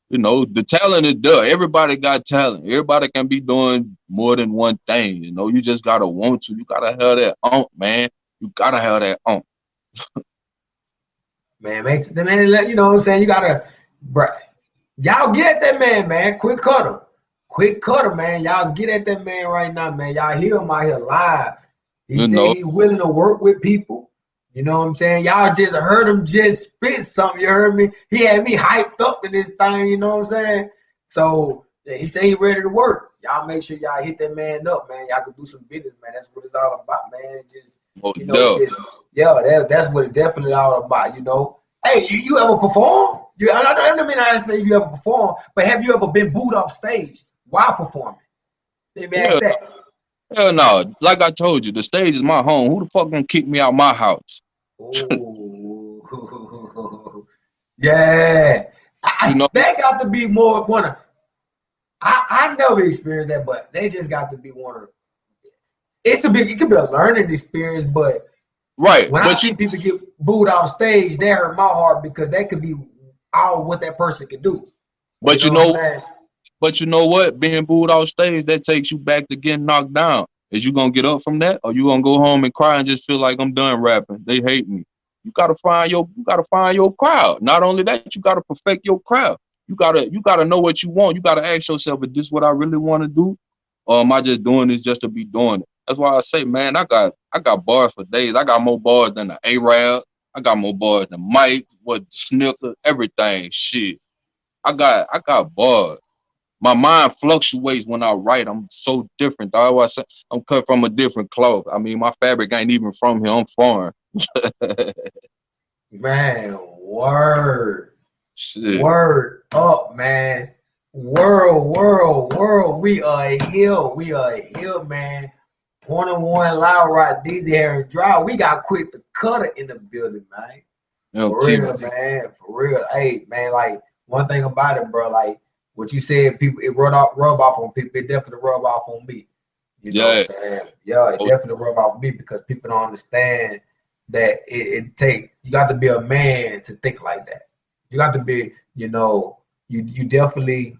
you know the talent is there. Everybody got talent. Everybody can be doing more than one thing. You know, you just gotta want to. You gotta have that man. You gotta have that Man, makes the man. You know what I'm saying? You gotta, bruh. Y'all get at that man, man. Quick cutter, man. Y'all get at that man right now, man. Y'all hear him out here live. He You said know, he willing to work with people. You know what I'm saying? Y'all just heard him just spit something. You heard me? He had me hyped up in this thing. You know what I'm saying? So yeah, he said he ready to work. Y'all make sure y'all hit that man up, man. Y'all can do some business, man. That's what it's all about, man. Just most deaf. just yeah, that's what it's definitely all about. Hey, you ever perform? I don't mean I say you ever perform, but have you ever been booed off stage while performing? Let me ask Yeah, that. hell no. Like I told you, the stage is my home. Who the fuck gonna kick me out my house? Oh, yeah. You know, That got to be more one of. I never experienced that, but they just got to be one of. It could be a learning experience, but right? when I see people get booed off stage, that hurt my heart because that could be all what that person could do. You But you know what I'm know, saying? but you know what? Being booed off stage, that takes you back to getting knocked down. Is you gonna get up from that, or you gonna go home and cry and just feel like I'm done rapping? They hate me. You gotta find your crowd. Not only that, you gotta perfect your crowd. You gotta know what you want. You gotta ask yourself, is this what I really want to do, or am I just doing this just to be doing it? That's why I say, man, I got bars for days. I got more bars than the Arab. I got more bars than Mike, what Snicker, everything. Shit, I got bars. My mind fluctuates when I write. I'm so different. I always say I'm cut from a different cloth. I mean, my fabric ain't even from here. I'm foreign. Man, word. Shit. Word up, man. World. We are here. We are here, man. 1-on-1 loud RaDeazy Herrin drive. We got Kwik the Cutta in the building, man. For MT. real, man. For real. Hey, man, like one thing about it, bro, like what you said, people it rub off on people, it definitely rub off on me. You know what I'm Yeah. saying? Yeah, it Oh, definitely rub off me because people don't understand that it takes you got to be a man to think like that. You got to be, you definitely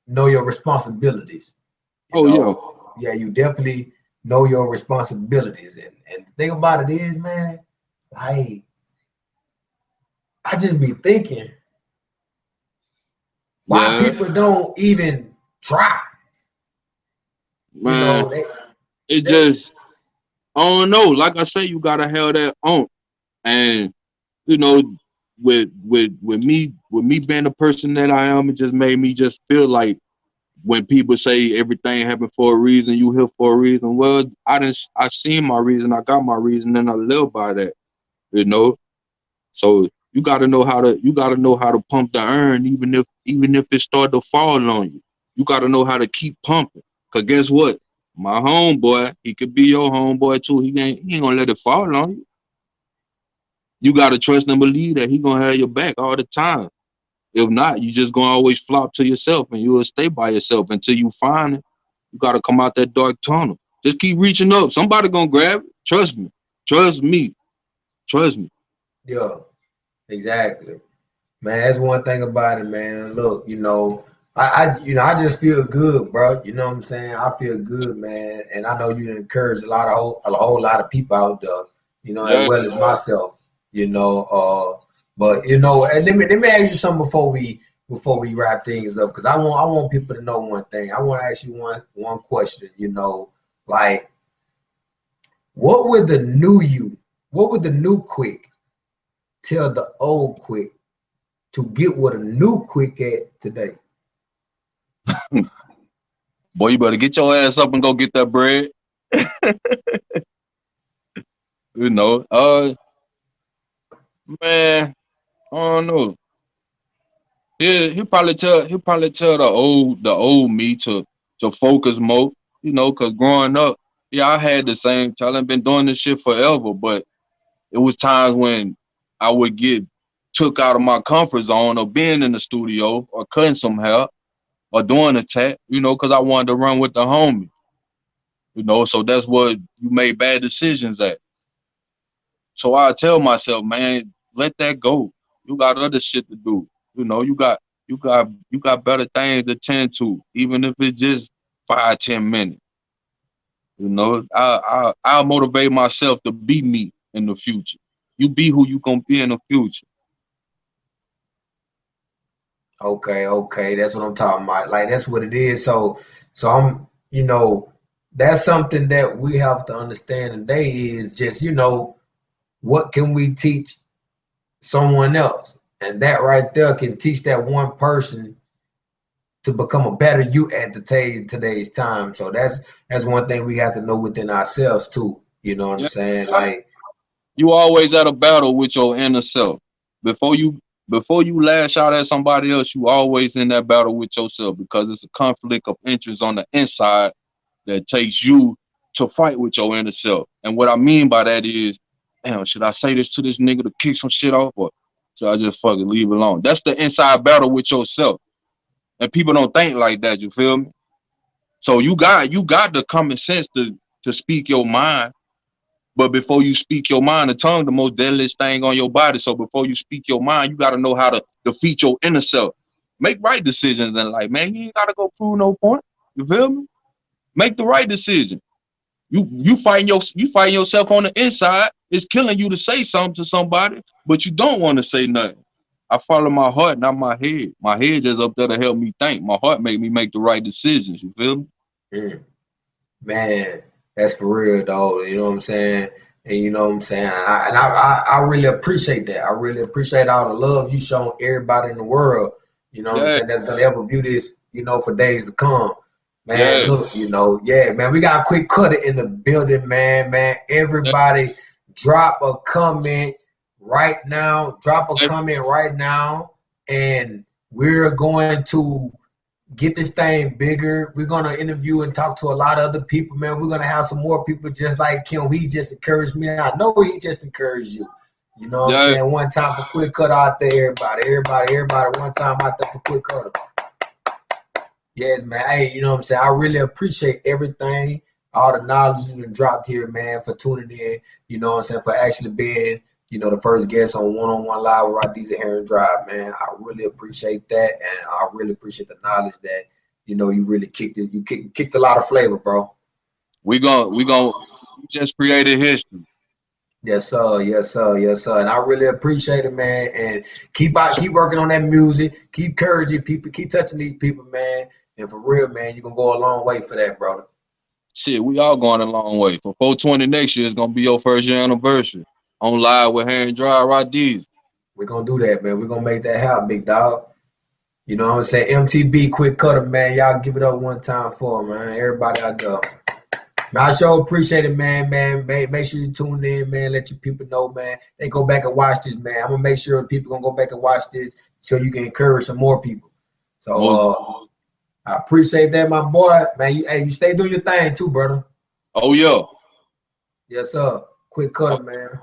know your responsibilities. You oh yeah, know, yeah, you definitely know your responsibilities. And the thing about it is, man, like I just be thinking why yeah, people don't even try. You man. know, It they just I don't know. Like I say, you gotta have that on, and you know, with me being the person that I am, it just made me just feel like when people say everything happened for a reason, you here for a reason. Well, I seen my reason, I got my reason, and I live by that. You know, so you gotta know how to pump the iron, even if it start to fall on you. You gotta know how to keep pumping. Cause guess what? My homeboy, he could be your homeboy too. He ain't gonna let it fall on you. You gotta trust and believe that he gonna have your back all the time. If not, you just gonna always flop to yourself and you will stay by yourself until you find it. You gotta come out that dark tunnel. Just keep reaching up. Somebody gonna grab it. Trust me. Trust me. Trust me. yeah, exactly. Man, that's one thing about it, man. Look, I just feel good, bro. You know what I'm saying? I feel good, man, and I know you encourage a whole lot of people out there, as Yeah. well as myself. You know, but and let me ask you something before we wrap things up, because I want people to know one thing. I want to ask you one question. Like what would the new you, what would the new Kwik tell the old Kwik to get what a new Kwik at today? Boy, you better get your ass up and go get that bread. You know, man, I don't know. He'll probably tell the old me to focus more. You know, cause growing up, yeah, I had the same talent. Been doing this shit forever, but it was times when I would get took out of my comfort zone of being in the studio or cutting some hair or doing a tech. You know, cause I wanted to run with the homie. You know, so that's what you made bad decisions at. So I tell myself, man, let that go. You got other shit to do. You know, you got better things to tend to, even if it's just 5, 10 minutes. You know, I'll motivate myself to be me in the future. You be who you gonna be in the future. Okay, okay, that's what I'm talking about. Like that's what it is. So that's something that we have to understand today is just, what can we teach someone else? And that right there can teach that one person to become a better you at today's time. So that's one thing we have to know within ourselves too. You know what I'm Yeah, saying? Like, you always at a battle with your inner self. Before you before you lash out at somebody else, you always in that battle with yourself because it's a conflict of interest on the inside that takes you to fight with your inner self. And what I mean by that is, damn, should I say this to this nigga to kick some shit off, or should I just fucking leave it alone? That's the inside battle with yourself. And people don't think like that, you feel me? So you got the common sense to speak your mind. But before you speak your mind, the tongue, the most deadliest thing on your body. So before you speak your mind, you gotta know how to defeat your inner self. Make right decisions in life, man. You ain't gotta go prove no point. You feel me? Make the right decision. You fighting yourself on the inside. It's killing you to say something to somebody, but you don't want to say nothing. I follow my heart, not my head. My head just up there to help me think. My heart make me make the right decisions. You feel me? mm, man, that's for real, dog. You know what I'm saying? And you know what I'm saying? I really appreciate that. I really appreciate all the love you shown everybody in the world. You know what I'm Yeah, saying? That's gonna ever view this, for days to come. Man, yeah. look, yeah, man, we got a quick cutter in the building, man. Man, Yeah. everybody drop a comment right now. Drop a Hey, comment right now. And we're going to get this thing bigger. We're gonna interview and talk to a lot of other people, man. We're gonna have some more people just like Kim. He just encouraged me. I know he just encouraged you. You know what I'm yeah. saying? One time for quick cut out there, everybody. One time out there for quick cut. Yes, man. Hey, you know what I'm saying? I really appreciate everything. all the knowledge you done dropped here, man, for tuning in. You know what I'm saying? For actually being, the first guest on One-on-One Live with RaDeazy Herrin Drive, man. I really appreciate that, and I really appreciate the knowledge that you really kicked it. You kicked a lot of flavor, bro. We just created history. Yes, sir. Yes, sir. Yes, sir. And I really appreciate it, man. And keep working on that music. Keep encouraging people. Keep touching these people, man. And for real, man, you're gonna go a long way for that, brother. Shit, we all going a long way. For 420 next year, it's gonna be your first year anniversary. On live with Herrin Drive RaDeazy. We're gonna do that, man. We're gonna make that happen, big dog. You know what I'm saying? MTB Kwik Cutta, man. Y'all give it up one time for him, man. Everybody out there. Man, I sure appreciate it, man. Make sure you tune in, man. Let your people know, man. They go back and watch this, man. I'm gonna make sure people gonna go back and watch this so you can encourage some more people. So Most, I appreciate that, my boy. Man, you stay doing your thing too, brother. oh yeah. Yes, sir. Kwik Cutta, man.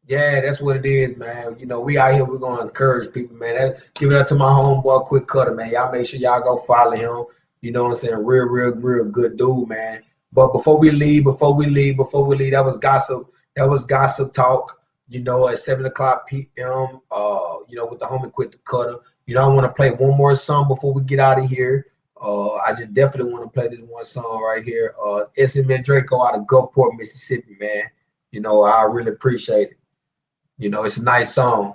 Yeah, that's what it is, man. We out here, we're gonna encourage people, man. Give it up to my homeboy, Kwik Cutta, man. Y'all make sure y'all go follow him. You know what I'm saying? Real good dude, man. But before we leave, that was gossip. That was gossip talk. At 7 o'clock p.m. With the homie Kwik Cutta. I want to play one more song before we get out of here. I just definitely want to play this one song right here. SM Draco out of Gulfport, Mississippi, man. I really appreciate it. It's a nice song.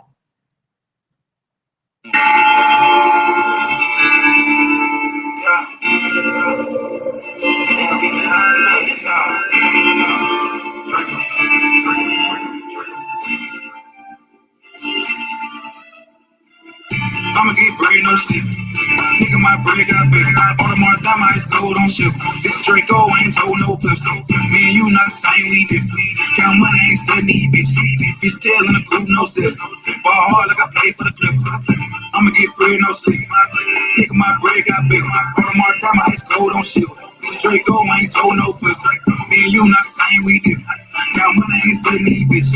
I'ma get bread, no sleep. Nigga, my bread got big. On the mark, I might gold on ship. This Draco ain't told no pistol. Me and you not the same, we different. Count money, ain't studying bitch. Bitch still in the coupe, no sip. Ball hard like I play for the Clippers. I'ma get bread, no sleep. Nigga, my bread got big. On the mark, I might gold on ship. This Draco ain't told no pistol. Me and you not the same, we different. Count money, ain't studying bitch.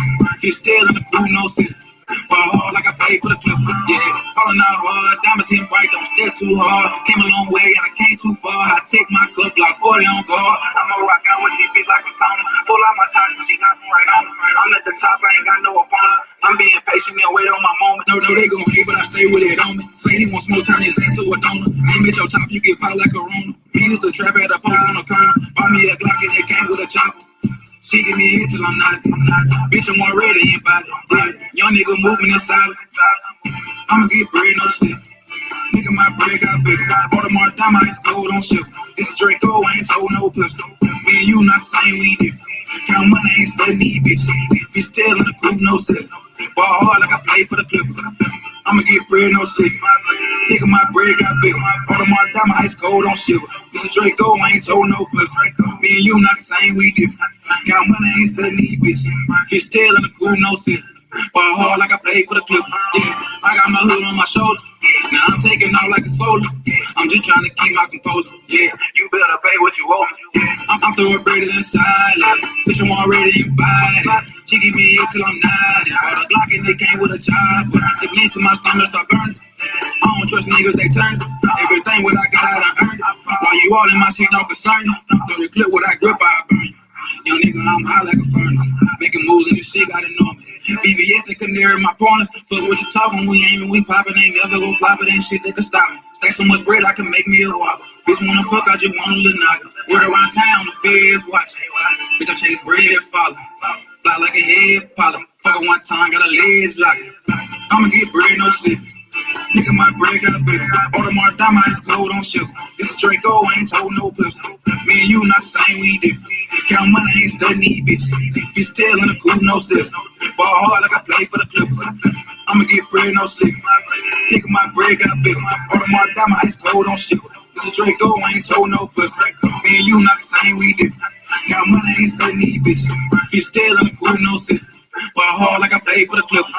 Bitch still in the coupe, no sip. Ball hard like I play for the Clippers. Yeah, falling out hard, diamonds hitting bright, don't stare too hard. Came a long way and I came too far. I take my cup like 40 on guard. I'ma rock out with these bitch like a sauna. Pull out my top and she got me right on. I'm at the top, I ain't got no opponent. I'm being patient and wait on my moment. No, they gon' hate, but I stay with it on me. Say he wants more time, his into a donor. Aim at your top, you get popped like a Rona. He used to trap at the post on the corner. Buy me a Glock and it came with a chopper. She give me hit till I'm not. Bitch, I'm already in body. Yeah, young nigga moving inside. I'ma get bread, no sleep. Nigga, my bread got big. Baltimore diamonds, gold on ship. This Draco ain't told no pistol. Me and you not the same, we different. Count money, ain't studying bitch. Bitch still in the coupe, no sip. Ball hard like I play for the Clippers. I'ma get bread, no sleep. Nigga, my bread got big. Baltimore diamonds, gold on ship. This Draco ain't told no pistol. Me and you not the same, we different. Count money, ain't studying bitch. Bitch still in the coupe, no sip. Ball hard like I play for the Clippers. Yeah, I got my hood on my shoulder. Now I'm taking off like a soldier. I'm just trying to keep my composure. Yeah, you better pay what you owe me. I'm throwing braided inside. Like, bitch, I'm already invited. She give me it till I'm 90. Bought a Glock and they came with a chopper. Took me to my stomach, start burning. I don't trust niggas, they turn. Everything what I got, I done earned. While you all in my shit, don't concern you. Throw your clip with that grip, I burn you. Young nigga, I'm high like a furnace. Making moves in this shit, gotta know me. BBS and Canary, my partners. Fuck what you talking, we aiming, we popping. Ain't never gon' flop it, ain't shit that can stop me. Stack so much bread, I can make me a whopper. Bitch wanna fuck, I just want a little knocker. Word around town, the feds watching. Bitch, I chase bread, follow. Fly like a head polyp. Fuck it one time, got a legs locked. I'ma get bread, no sleep. Nigga, my bread got big. Baltimore diamonds, gold on ship. This Draco ain't told no pistol. Me and you not the same, we different. Count money, ain't studying bitch. Bitch still in the coupe, no sip. Ball hard like I play for the Clippers. I'ma get bread, no sleep. Nigga, my bread got big. Baltimore diamonds, gold on ship. This Draco ain't told no pistol. Me and you not the same, we different. Count money, ain't studying bitch. Bitch still in the coupe, no sip. Ball hard like I play for the Clippers.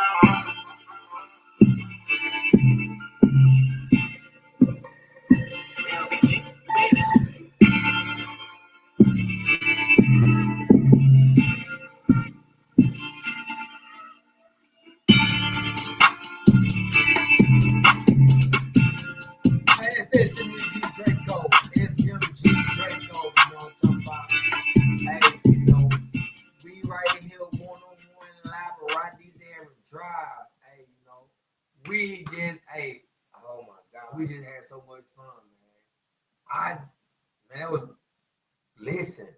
We just, hey, oh my God, we just had so much fun, man. Man, that was, listen,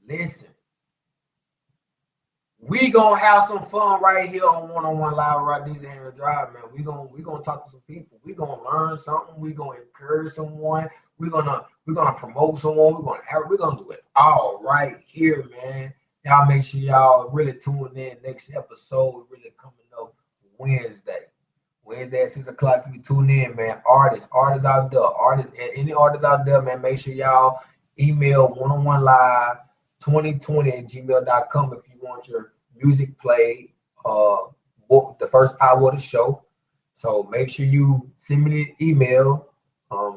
listen. We gonna have some fun right here on One-on-One Live RaDeazy Herrin Drive, man. We gonna talk to some people. We gonna learn something. We gonna encourage someone. We gonna promote someone. We're gonna do it all right here, man. Y'all make sure y'all really tune in. Next episode really coming up Wednesday. Wednesday at 6 o'clock. You tune in, man. Artists out there, any artists out there, man. Make sure y'all email one-on-one live 2020 at gmail.com if you want your music played. The first hour of the show. So make sure you send me the email.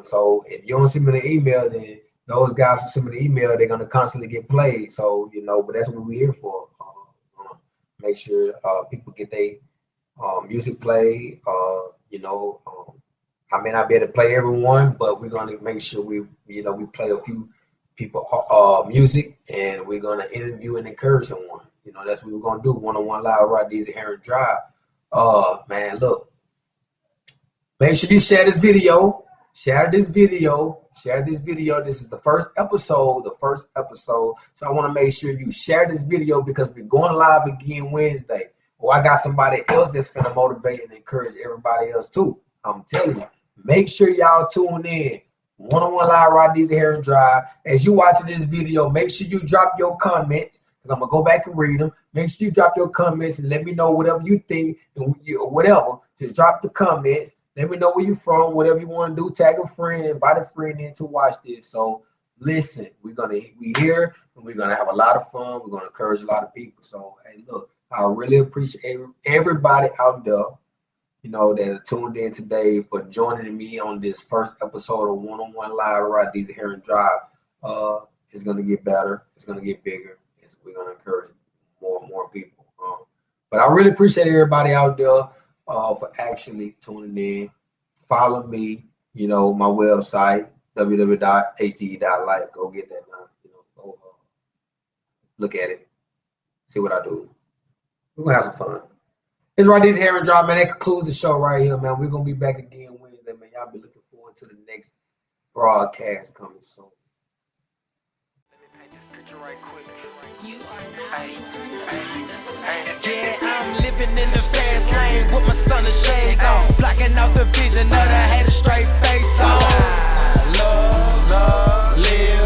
So if you don't send me the email, then those guys who send me the email, they're gonna constantly get played. So but that's what we're here for. Make sure people get their music played. I may not be able to play everyone, but we're gonna make sure we play a few people music, and we're gonna interview and encourage someone. That's what we're gonna do. One-on-One Live RaDeazy Herrin Drive. Man, look, make sure you share this video. Share this video. This is the first episode. So I want to make sure you share this video because we're going live again Wednesday. I got somebody else that's finna motivate and encourage everybody else too. I'm telling you. Make sure y'all tune in. One-on-One Live RaDeazy Herrin Drive. As you watching this video, make sure you drop your comments because I'm gonna go back and read them. Make sure you drop your comments and let me know whatever you think and whatever. Just drop the comments. Let me know where you're from. Whatever you want to do, tag a friend, invite a friend in to watch this. So listen, we here and we're gonna have a lot of fun. We're gonna encourage a lot of people. So hey, look, I really appreciate everybody out there, that are tuned in today for joining me on this first episode of One-on-One Live RaDeazy Herrin Drive. It's gonna get better. It's gonna get bigger. We're gonna encourage more and more people. But I really appreciate everybody out there for actually tuning in. Follow me. My website www.hde.life. Go get that now. Go look at it. See what I do. We're gonna have some fun. It's RaDeazy Herrin Drive, man. That concludes the show right here, man. We're gonna be back again Wednesday, man. Y'all be looking forward to the next broadcast coming soon. Let me paint this picture right quick. Yeah, I'm living in the fast lane with my stunner shades on, blocking out the vision of the hater straight face on. Love, live.